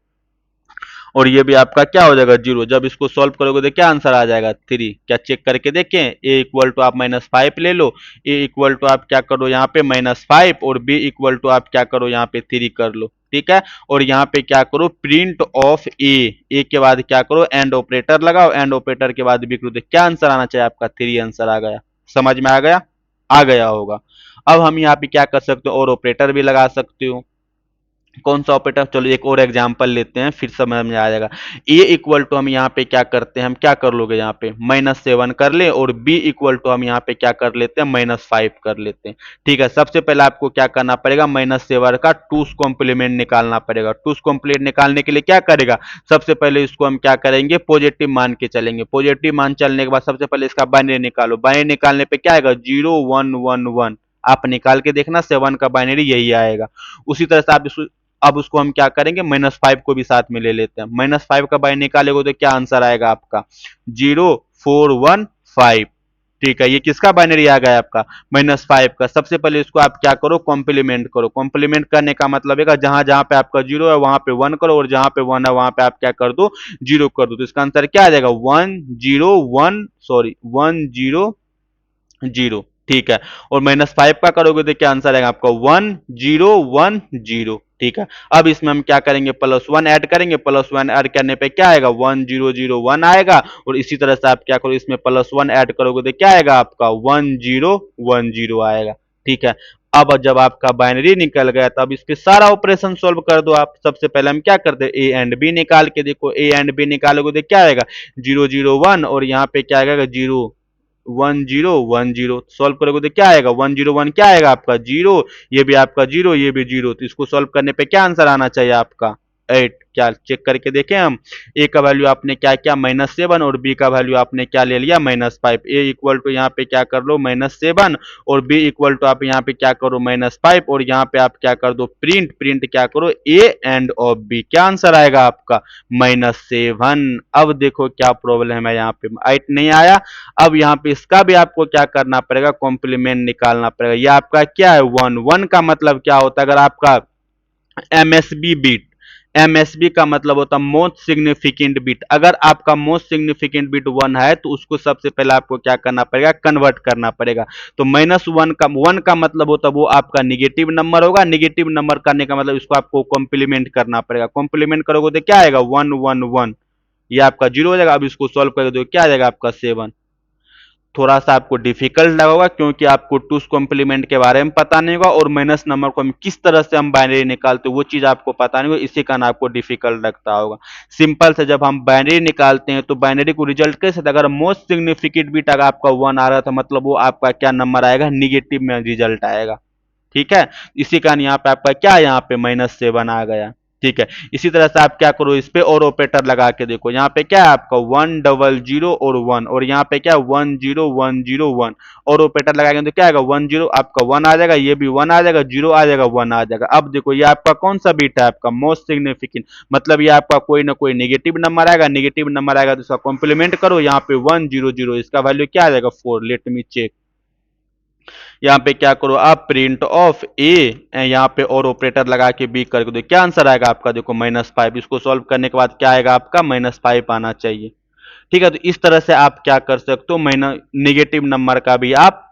और ये भी आपका क्या हो जाएगा, 0। जब इसको सॉल्व करोगे तो क्या आंसर आ जाएगा, 3। क्या चेक करके देखें, ए इक्वल टू आप -5 ले लो। ए इक्वल टू आप क्या करो, यहाँ पे -5, और बी इक्वल टू आप क्या करो, यहाँ पे 3 कर लो। ठीक है, और यहाँ पे क्या करो, प्रिंट ऑफ ए के बाद क्या करो, एंड ऑपरेटर लगाओ। एंड ऑपरेटर के बाद बी करो तो क्या आंसर आना चाहिए, आपका 3 आंसर आ गया। समझ में आ गया होगा। अब हम यहाँ पे क्या कर सकते हो, और ऑपरेटर भी लगा सकते हो। कौन सा ऑपरेटर, चलो एक और एग्जांपल लेते हैं, फिर समझ में आ जाएगा। ए इक्वल टू हम यहाँ पे क्या करते हैं, हम क्या कर लोगे, यहाँ पे -7 कर ले। और बी इक्वल टू हम यहाँ पे क्या कर लेते हैं, -5 कर लेते हैं। ठीक है, सबसे पहले आपको क्या करना पड़ेगा, -7 का टूस कॉम्प्लीमेंट निकालना पड़ेगा। टूस कॉम्प्लीमेंट निकालने के लिए क्या करेगा, सबसे पहले इसको हम क्या करेंगे, पॉजिटिव मान के चलेंगे। पॉजिटिव मान चलने के बाद सबसे पहले इसका बाइनरी निकालो। बाइनरी निकालने पे क्या आएगा, 0111। आप निकाल के देखना, 7 का बाइनरी यही आएगा। उसी तरह से आप इसको, अब उसको हम क्या करेंगे, -5 को भी साथ में ले लेते हैं। -5 का बाय निकालेगा तो क्या आंसर आएगा आपका, 0415। ठीक है, ये किसका बाइनरी आ गया आपका, -5 का। सबसे पहले इसको आप क्या करो, कॉम्प्लीमेंट करो। कॉम्प्लीमेंट करने का मतलब है जहां जहां पे आपका 0 है वहां पे 1 करो, और जहां पे 1 है वहां पे आप क्या कर दो, 0 कर दो। तो इसका आंसर क्या आ जाएगा, 101, सॉरी 100। ठीक है, और -5 का करोगे तो क्या आंसर आएगा आपका, 1010। ठीक है, अब इसमें हम क्या करेंगे, +1 ऐड करेंगे। +1 ऐड करने पे क्या आएगा, 1001 आएगा। और इसी तरह से आप क्या करो, इसमें +1 ऐड करोगे तो क्या आएगा आपका, 1010 आएगा। ठीक है, अब जब आपका बाइनरी निकल गया तब इसके सारा ऑपरेशन सॉल्व कर दो आप। सबसे पहले हम क्या करते हैं, ए एंड बी निकाल के देखो। ए एंड बी निकालोगे तो क्या आएगा, 001। और यहाँ पे क्या आएगा, 1010। सॉल्व करोगे तो क्या आएगा, 101 क्या आएगा आपका, 0। ये भी आपका 0, ये भी 0। तो इसको सॉल्व करने पे क्या आंसर आना चाहिए आपका, 8। क्या चेक करके देखें हम, ए का वैल्यू आपने क्या किया, -7। और बी का वैल्यू आपने क्या ले लिया, -5। ए इक्वल टू यहाँ पे क्या कर लो, -7। और बी इक्वल टू आप यहाँ पे क्या करो, -5। और यहाँ पे आप क्या कर दो, प्रिंट। प्रिंट क्या करो, ए एंड ऑफ बी। क्या आंसर आएगा आपका, -7। अब देखो क्या प्रॉब्लम है, यहाँ पे 8 नहीं आया। अब यहाँ पे इसका भी आपको क्या करना पड़ेगा, कॉम्प्लीमेंट निकालना पड़ेगा। ये आपका क्या है, 1 का मतलब क्या होता है, अगर आपका एमएसबी बीट, एमएसबी का मतलब होता है मोस्ट सिग्निफिकेंट बिट। अगर आपका मोस्ट सिग्निफिकेंट बिट 1 है तो उसको सबसे पहले आपको क्या करना पड़ेगा, कन्वर्ट करना पड़ेगा। तो -1 का मतलब होता है वो आपका निगेटिव नंबर होगा। निगेटिव नंबर करने का मतलब इसको आपको कॉम्प्लीमेंट करना पड़ेगा। कॉम्प्लीमेंट करोगे तो क्या आएगा, 111। ये आपका 0 हो जाएगा। अब इसको सॉल्व करोगे तो क्या आ जाएगा आपका 7। थोड़ा सा आपको डिफिकल्ट लगा होगा क्योंकि आपको टूस कॉम्प्लीमेंट के बारे में पता नहीं होगा, और माइनस नंबर को हम किस तरह से हम बाइनरी निकालते वो चीज आपको पता नहीं होगा, इसी कारण आपको डिफिकल्ट लगता होगा। सिंपल से जब हम बाइनरी निकालते हैं तो बाइनरी को रिजल्ट कैसे, अगर मोस्ट सिग्निफिकेंट बिट अगर आपका 1 आ रहा था मतलब वो आपका क्या नंबर आएगा, निगेटिव में रिजल्ट आएगा। ठीक है, इसी कारण यहाँ पे आपका क्या, यहाँ पे -7 आ गया। ठीक है। इसी तरह से आप क्या करो, इस पे और ऑपरेटर लगा के देखो, यहाँ पे क्या है आपका 100 और 1, और यहाँ पे क्या 10101, और ऑपरेटर लगाएंगे तो क्या आएगा 10 आपका 1 आ जाएगा, ये भी 1 आ जाएगा, 0 आ जाएगा, 1 आ जाएगा। अब देखो ये आपका कौन सा बिट है, आपका मोस्ट सिग्निफिकेंट, मतलब ये आपका कोई ना कोई नेगेटिव नंबर आएगा, नेगेटिव नंबर आएगा तो इसका कॉम्प्लीमेंट करो, यहाँ पे 100, इसका वैल्यू क्या आ जाएगा 4। Let me check. यहाँ पे क्या करो आप, प्रिंट ऑफ ए, यहाँ पे और ऑपरेटर लगा के बी करके दो, क्या आंसर आएगा आपका, देखो -5। इसको सॉल्व करने के बाद क्या आएगा आपका -5 आना चाहिए। ठीक है, तो इस तरह से आप क्या कर सकते हो, नेगेटिव नंबर का भी आप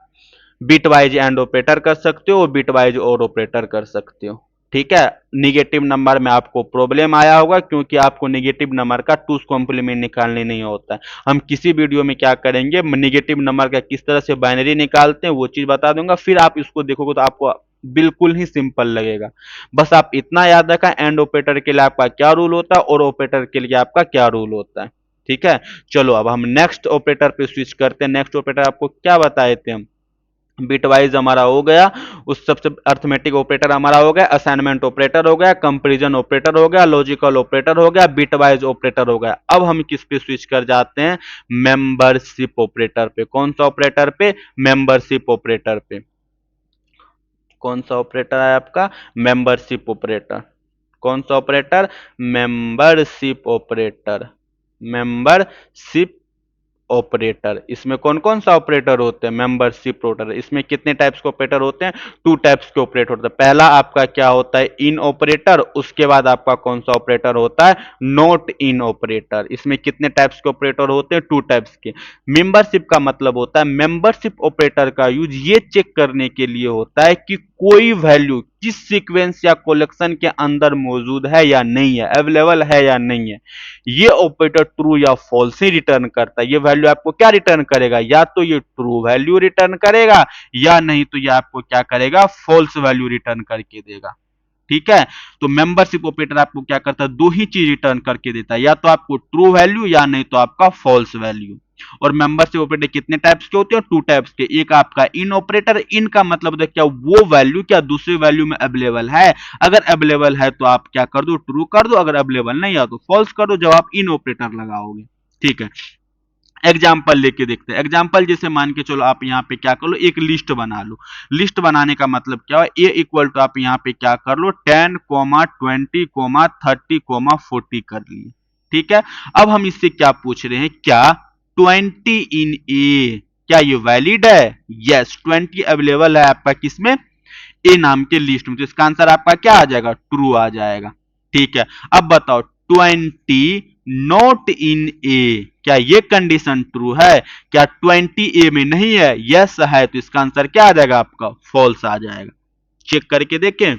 बिट वाइज एंड ऑपरेटर कर सकते हो और बिट वाइज और ऑपरेटर कर सकते हो। ठीक है, निगेटिव नंबर में आपको प्रॉब्लम आया होगा क्योंकि आपको निगेटिव नंबर का टूस कॉम्प्लीमेंट निकालने नहीं होता है। हम किसी वीडियो में क्या करेंगे, निगेटिव नंबर का किस तरह से बाइनरी निकालते हैं वो चीज बता दूंगा, फिर आप इसको देखोगे तो आपको बिल्कुल ही सिंपल लगेगा। बस आप इतना याद रखा, एंड ऑपरेटर के लिए आपका क्या रूल होता है और ऑपरेटर के लिए आपका क्या रूल होता है। ठीक है, चलो अब हम नेक्स्ट ऑपरेटर पे स्विच करते हैं। नेक्स्ट ऑपरेटर आपको क्या बताए थे हम, बिटवाइज हमारा हो गया, उस सबसे अर्थमेटिक ऑपरेटर हमारा हो गया, असाइनमेंट ऑपरेटर हो गया, कंपैरिजन ऑपरेटर हो गया, लॉजिकल ऑपरेटर हो गया, बिटवाइज ऑपरेटर हो गया। अब हम किस पे स्विच कर जाते हैं, मेंबरशिप ऑपरेटर पे। कौन सा ऑपरेटर पे, मेंबरशिप ऑपरेटर पे। कौन सा ऑपरेटर है आपका, मेंबरशिप ऑपरेटर। कौन सा operator, membership operator. Membership operator, इसमें कौन कौन सा ऑपरेटर होते हैं, मेंबरशिप ऑपरेटर। इसमें कितने टाइप्स के ऑपरेटर होते हैं, 2 टाइप्स के ऑपरेटर होते हैं। पहला आपका क्या होता है, इन ऑपरेटर, उसके बाद आपका कौन सा ऑपरेटर होता है, नॉट इन ऑपरेटर। इसमें कितने टाइप्स के ऑपरेटर होते हैं, 2 टाइप्स के। मेंबरशिप का मतलब होता है, मेंबरशिप ऑपरेटर का यूज ये चेक करने के लिए होता है कि कोई वैल्यू किस सीक्वेंस या कलेक्शन के अंदर मौजूद है या नहीं है, अवेलेबल है या नहीं है। ये ऑपरेटर ट्रू या फॉल्स ही रिटर्न करता है। ये वैल्यू आपको क्या रिटर्न करेगा, या तो ये ट्रू वैल्यू रिटर्न करेगा या नहीं तो ये आपको क्या करेगा, फॉल्स वैल्यू रिटर्न करके देगा। ठीक है, तो मेंबरशिप ऑपरेटर आपको क्या करता है, दो ही चीज रिटर्न करके देता है, या तो आपको ट्रू वैल्यू या नहीं तो आपका फॉल्स वैल्यू। और मेंबरशिप ऑपरेटर कितने टाइप्स के होते हैं, 2 टाइप्स के। एक आपका इन ऑपरेटर, इन का मतलब होता है क्या, वो वैल्यू क्या दूसरी वैल्यू में अवेलेबल है, अगर अवेलेबल है तो आप क्या कर दो, ट्रू कर दो, अगर अवेलेबल नहीं है तो फॉल्स कर दो जब आप इन ऑपरेटर लगाओगे। ठीक है, एग्जाम्पल लेके देखते हैं। एग्जाम्पल जैसे मान के चलो आप यहाँ पे क्या कर लो, एक लिस्ट बना लो। लिस्ट बनाने का मतलब क्या है, ए इक्वल टू आप यहाँ पे क्या कर लो, 10, 20, 30, 40 कर लिए। ठीक है, अब हम इससे क्या पूछ रहे हैं, क्या 20 इन ए, क्या ये वैलिड है, यस 20 अवेलेबल है आपका किसमें, ए नाम के लिस्ट में, तो इसका आंसर आपका क्या आ जाएगा, ट्रू आ जाएगा। ठीक है, अब बताओ 20 नॉट इन ए, क्या ये कंडीशन ट्रू है, क्या 20 ए में नहीं है, यस है, तो इसका आंसर क्या आ जाएगा आपका, फॉल्स आ जाएगा। चेक करके देखें,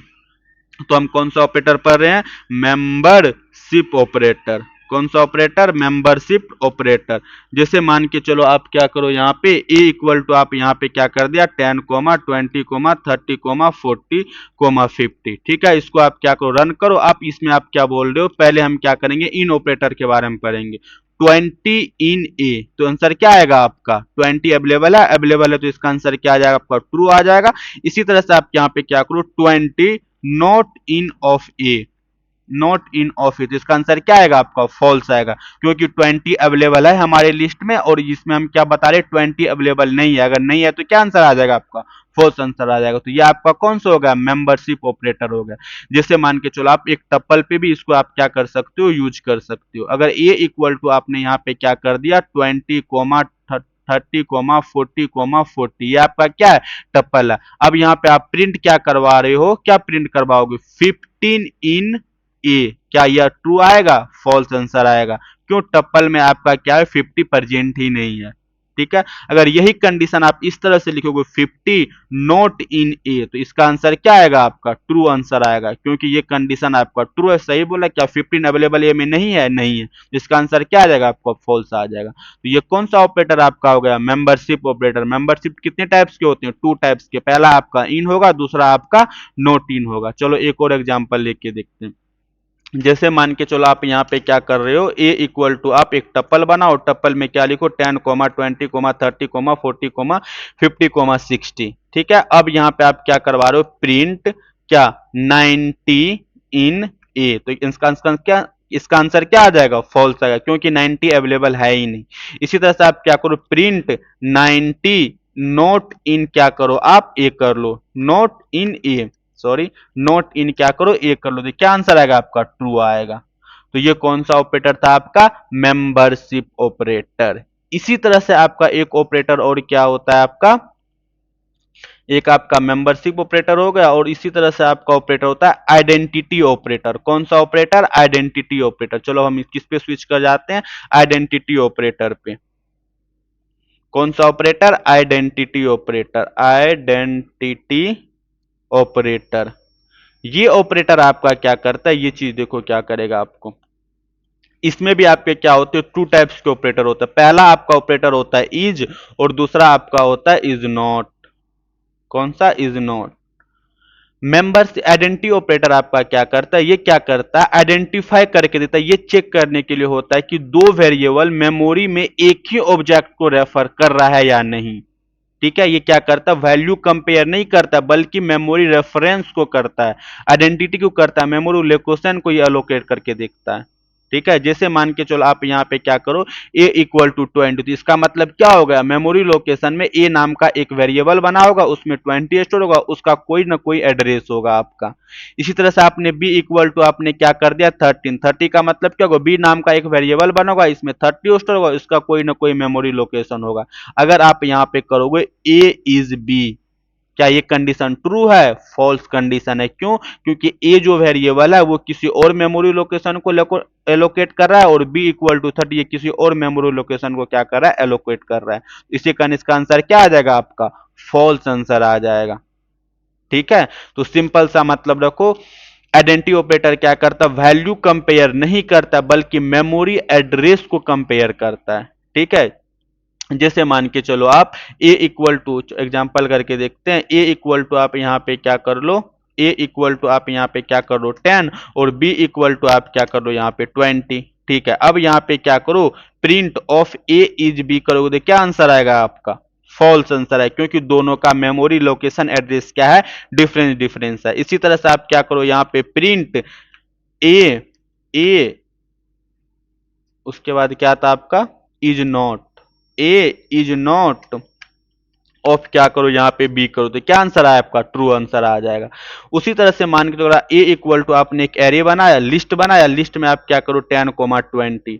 तो हम कौन सा ऑपरेटर पढ़ रहे हैं, मेंबरशिप ऑपरेटर। कौन सा ऑपरेटर, मेंबरशिप ऑपरेटर। जैसे मान के चलो आप क्या करो, यहाँ पे ए इक्वल टू आप यहाँ पे क्या कर दिया, 10, 20, 30, 40, 50। ठीक है, इसको आप क्या करो, रन करो। आप इसमें आप क्या बोल रहे हो, पहले हम क्या करेंगे, इन ऑपरेटर के बारे में पढ़ेंगे। 20 इन ए, तो आंसर क्या आएगा आपका, 20 अवेलेबल है, अवेलेबल है तो इसका आंसर क्या आ जाएगा आपका, ट्रू आ जाएगा। इसी तरह से आप यहाँ पे क्या करो, 20 not in of A, not in of A, तो इसका आंसर क्या आएगा आपका, फॉल्स आएगा, क्योंकि 20 अवेलेबल है हमारे लिस्ट में और इसमें हम क्या बता रहे हैं, 20 अवेलेबल नहीं है। अगर नहीं है तो क्या आंसर आ जाएगा आपका, फॉल्स आंसर आ जाएगा। तो ये आपका कौन सा हो गया, मेंबरशिप ऑपरेटर हो गया। जैसे मान के चलो आप एक टपल पे भी इसको आप क्या कर सकते हो, यूज कर सकते हो। अगर ए इक्वल टू आपने यहाँ पे क्या कर दिया, 20, 30, 40, 40, ये आपका क्या है, टप्पल है। अब यहाँ पे आप प्रिंट क्या करवा रहे हो, क्या प्रिंट करवाओगे, 15 इन ए, क्या यह ट्रू आएगा, फॉल्स आंसर आएगा। क्यों, टप्पल में आपका क्या है, 50 प्रेजेंट ही नहीं है। ठीक है, अगर यही कंडीशन आप इस तरह से लिखोगे, 50 नॉट इन ए, तो इसका आंसर क्या आएगा आपका, ट्रू आंसर आएगा, क्योंकि ये कंडीशन आपका ट्रू है, सही बोला, क्या 15 अवेलेबल ए में नहीं है, नहीं है, इसका आंसर क्या आ जाएगा आपका, फॉल्स आ जाएगा। तो ये कौन सा ऑपरेटर आपका हो गया, मेंबरशिप ऑपरेटर। मेंबरशिप कितने टाइप्स के होते हैं, 2 टाइप्स के। पहला आपका इन होगा, दूसरा आपका नॉट इन होगा। चलो एक और एग्जांपल लेके देखते हैं। जैसे मान के चलो आप यहाँ पे क्या कर रहे हो, ए इक्वल टू आप एक टप्पल बनाओ, टप्पल में क्या लिखो, 10, 20, 30, 40, 50, 60। ठीक है, अब यहाँ पे आप क्या करवा रहे हो, प्रिंट क्या 90 इन ए, तो इसका आंसर क्या आ जाएगा, फॉल्स आएगा, क्योंकि 90 अवेलेबल है ही नहीं। इसी तरह से आप क्या करो, प्रिंट 90 नोट इन क्या करो आप ए कर लो, नोट इन ए, सॉरी नोट इन क्या करो ए कर लो, तो क्या आंसर आएगा आपका, ट्रू आएगा। तो ये कौन सा ऑपरेटर था आपका, मेंबरशिप ऑपरेटर। इसी तरह से आपका एक ऑपरेटर और क्या होता है आपका, एक आपका मेंबरशिप ऑपरेटर हो गया, और इसी तरह से आपका ऑपरेटर होता है आइडेंटिटी ऑपरेटर। कौन सा ऑपरेटर, आइडेंटिटी ऑपरेटर। चलो हम किस पे स्विच कर जाते हैं, आइडेंटिटी ऑपरेटर पे। कौन सा operator, identity operator, identity operator. ये ऑपरेटर आपका क्या करता है, ये चीज देखो क्या करेगा आपको। इसमें भी आपके क्या होते हैं, टू टाइप्स के ऑपरेटर होता है। पहला आपका ऑपरेटर होता है इज, और दूसरा आपका होता है इज नॉट। कौन सा, is not. Members identity operator आपका क्या करता है, ये क्या करता है, आइडेंटिफाई करके देता है। ये चेक करने के लिए होता है कि दो वेरिएबल मेमोरी में एक ही ऑब्जेक्ट को रेफर कर रहा है या नहीं। ठीक है, ये क्या करता है, वैल्यू कंपेयर नहीं करता बल्कि मेमोरी रेफरेंस को करता है। आइडेंटिटी को करता है, मेमोरी लोकेशन को ये अलोकेट करके देखता है। ठीक है, जैसे मान के चलो आप यहाँ पे क्या करो, a इक्वल टू 20, तो इसका मतलब क्या हो गया, मेमोरी लोकेशन में a नाम का एक वेरिएबल बना होगा, उसमें 20 स्टोर होगा, उसका कोई ना कोई एड्रेस होगा आपका। इसी तरह से आपने b इक्वल टू आपने क्या कर दिया 13, 30 का मतलब क्या होगा, b नाम का एक वेरिएबल बना होगा, इसमें 30 स्टोर होगा, इसका कोई ना कोई मेमोरी लोकेशन होगा। अगर आप यहाँ पे करोगे a इज b, क्या ये कंडीशन ट्रू है, फॉल्स कंडीशन है। क्यों, क्योंकि ए जो वेरिएबल है वो किसी और मेमोरी लोकेशन को एलोकेट कर रहा है, और बी इक्वल टू 30 ये किसी और मेमोरी लोकेशन को क्या कर रहा है, एलोकेट कर रहा है। इसी कारण इसका आंसर क्या आ जाएगा आपका, फॉल्स आंसर आ जाएगा। ठीक है, तो सिंपल सा मतलब रखो, आइडेंटिटी ऑपरेटर क्या करता, वैल्यू कंपेयर नहीं करता बल्कि मेमोरी एड्रेस को कंपेयर करता है। ठीक है, जैसे मान के चलो आप a इक्वल टू, एग्जाम्पल करके देखते हैं, a इक्वल टू आप यहाँ पे क्या कर लो, a इक्वल टू आप यहाँ पे क्या कर लो 10, और b इक्वल टू आप क्या कर लो यहाँ पे 20। ठीक है, अब यहाँ पे क्या करो, print of a is b करोगे तो क्या आंसर आएगा आपका, फॉल्स आंसर है, क्योंकि दोनों का मेमोरी लोकेशन एड्रेस क्या है, डिफरेंस डिफरेंस है। इसी तरह से आप क्या करो यहाँ पे प्रिंट a उसके बाद क्या था आपका, is not, A is not of क्या करो यहाँ पे बी करो, तो क्या आंसर आया आपका, ट्रू आंसर आ जाएगा। उसी तरह से मान के चलो ए इक्वल टू आपने एक एरे बनाया, लिस्ट बनाया, लिस्ट में आप क्या करो 10, 20,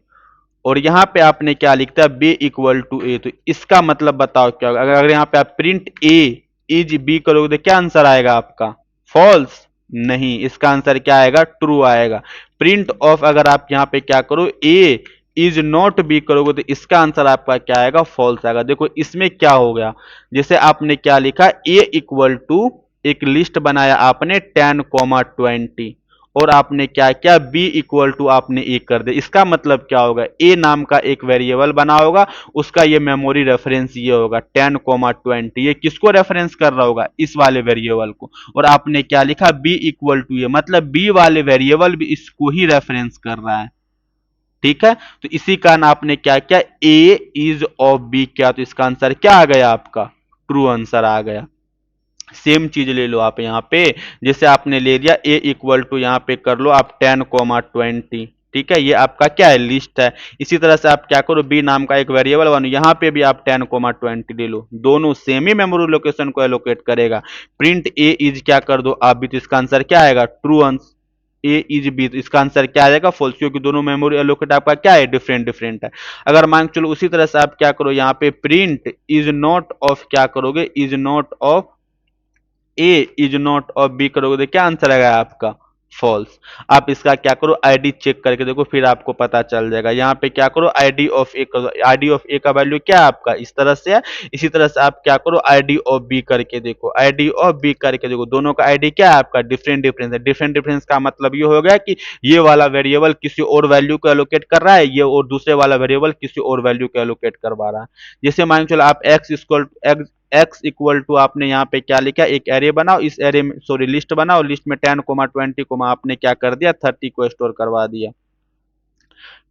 और यहाँ पे आपने क्या लिखता है, बी इक्वल टू ए, तो इसका मतलब बताओ क्या होगा, अगर यहाँ पे आप प्रिंट ए इज बी करोगे तो क्या आंसर आएगा आपका, फॉल्स। नहीं, इसका आंसर क्या आएगा, ट्रू आएगा। प्रिंट ऑफ अगर आप यहाँ पे क्या करो ए इज नॉट बी करोगे तो इसका आंसर आपका क्या आएगा, फॉल्स आएगा। देखो इसमें क्या हो गया, जैसे आपने क्या लिखा, ए इक्वल टू एक लिस्ट बनाया आपने 10, 20, और आपने क्या किया, बी इक्वल टू आपने ए कर दिया। इसका मतलब क्या होगा, ए नाम का एक वेरिएबल बना होगा, उसका ये मेमोरी रेफरेंस ये होगा 10, 20, ये किसको रेफरेंस कर रहा होगा, इस वाले वेरिएबल को, और आपने क्या लिखा, बी इक्वल टू ए, मतलब बी वाले वेरिएबल भी इसको ही रेफरेंस कर रहा है। ठीक है, तो इसी कारण आपने क्या किया, ए इज ऑफ बी किया, तो इसका आंसर क्या आ गया आपका, ट्रू आंसर आ गया। सेम चीज ले लो आप यहाँ पे, जैसे आपने ले लिया ए इक्वल टू यहाँ पे कर लो आप 10, 20, ठीक है, ये आपका क्या है, लिस्ट है। इसी तरह से आप क्या करो, बी नाम का एक वेरिएबल बनो, यहाँ पे भी आप 10, 20 ले लो, दोनों सेम ही मेमोरी लोकेशन को एलोकेट करेगा। प्रिंट ए इज क्या कर दो आप भी, तो इसका आंसर क्या आएगा, true answer. A is b, तो इसका आंसर क्या आ जाएगा, फॉल्स, क्योंकि दोनों मेमोरी एलोकेट आपका क्या है, डिफरेंट डिफरेंट है। अगर मान चलो उसी तरह से आप क्या करो, यहाँ पे प्रिंट इज नॉट ऑफ क्या करोगे, is not of a is not of B करोगे तो क्या आंसर आएगा आपका, फॉल्स। आप इसका क्या करो, आईडी चेक करके देखो, फिर आपको पता चल जाएगा। यहाँ पे क्या करो, आईडी ऑफ ए करो, आईडी ऑफ ए का वैल्यू क्या है आपका, इस तरह से है। इसी तरह से आप क्या करो, आईडी ऑफ बी करके देखो, आईडी ऑफ बी करके देखो, दोनों का आईडी क्या है आपका, डिफरेंट डिफरेंस है। डिफरेंट डिफरेंस का मतलब ये हो गया कि ये वाला वेरिएबल किसी और वैल्यू को एलोकेट कर रहा है, ये और दूसरे वाला वेरिएबल किसी और वैल्यू को एलोकेट करवा रहा है। जैसे मान चलो आप एक्स इक्वल टू आपने यहाँ पे क्या लिखा, एक एरे बनाओ, इस एरे में सॉरी लिस्ट बनाओ, लिस्ट में 10, 20 आपने क्या कर दिया, 30 को स्टोर करवा दिया।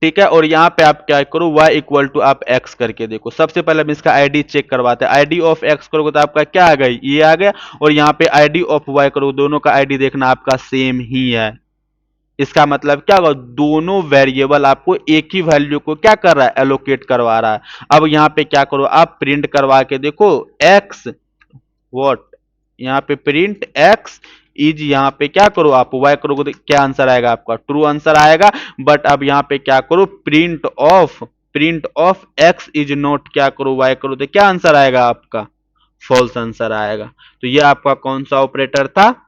ठीक है, और यहाँ पे आप क्या करो, y इक्वल टू आप x करके देखो। सबसे पहले हम इसका आईडी चेक करवाते हैं, आईडी ऑफ x करोगे तो आपका क्या आ गया, ये आ गया, और यहाँ पे आईडी ऑफ y करोगे, दोनों का आईडी देखना आपका सेम ही है। इसका मतलब क्या होगा, दोनों वेरिएबल आपको एक ही वैल्यू को क्या कर रहा है, एलोकेट करवा रहा है। अब यहाँ पे क्या करो, आप प्रिंट करवा के देखो एक्स व्हाट, यहाँ पे प्रिंट एक्स इज, यहाँ पे क्या करो आप वाई करोगे तो क्या आंसर आएगा आपका, ट्रू आंसर आएगा। बट अब यहाँ पे क्या करो, print of x is not क्या करो वाई करो तो क्या आंसर आएगा आपका, फॉल्स आंसर आएगा। तो ये आपका कौन सा ऑपरेटर था,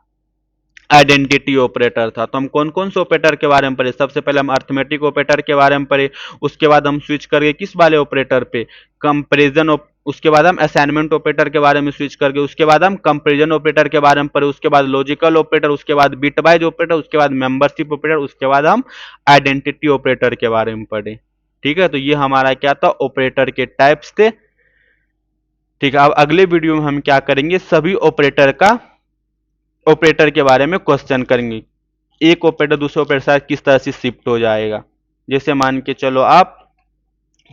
आइडेंटिटी ऑपरेटर था। तो हम कौन कौन से ऑपरेटर के बारे में पढ़े, सबसे पहले हम अर्थमेटिक ऑपरेटर के बारे में पढ़े, उसके बाद हम स्विच करके किस वाले ऑपरेटर पे, कंपैरिजन, उसके बाद हम असाइनमेंट ऑपरेटर के बारे में स्विच करके, उसके बाद हम कंपैरिजन ऑपरेटर के बारे में पढ़े, उसके बाद लॉजिकल ऑपरेटर, उसके बाद बिटवाइज ऑपरेटर, उसके बाद मेंबरशिप ऑपरेटर, उसके बाद हम आइडेंटिटी ऑपरेटर के बारे में पढ़े। ठीक है, तो ये हमारा क्या था, ऑपरेटर के टाइप्स थे। ठीक है, अब अगले वीडियो में हम क्या करेंगे, सभी ऑपरेटर के बारे में क्वेश्चन करेंगे, एक ऑपरेटर दूसरे ऑपरेटर के साथ किस तरह से शिफ्ट हो जाएगा। जैसे मान के चलो आप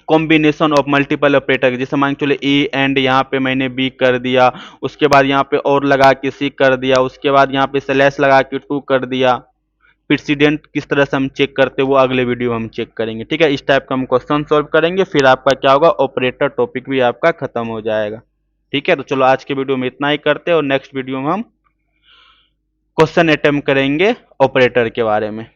कॉम्बिनेशन ऑफ मल्टीपल ऑपरेटर, जैसे मान के चलो ए एंड यहाँ पे मैंने बी कर दिया, उसके बाद यहाँ पे और लगा के सी कर दिया, उसके बाद यहाँ पे स्लैश लगा के टू कर दिया। प्रेसिडेंट किस तरह से हम चेक करते हैं वो अगले वीडियो में हम चेक करेंगे। ठीक है, इस टाइप का हम क्वेश्चन सॉल्व करेंगे, फिर आपका क्या होगा, ऑपरेटर टॉपिक भी आपका खत्म हो जाएगा। ठीक है, तो चलो आज के वीडियो में इतना ही करते हैं और नेक्स्ट वीडियो में हम क्वेश्चन अटेम्प्ट करेंगे ऑपरेटर के बारे में।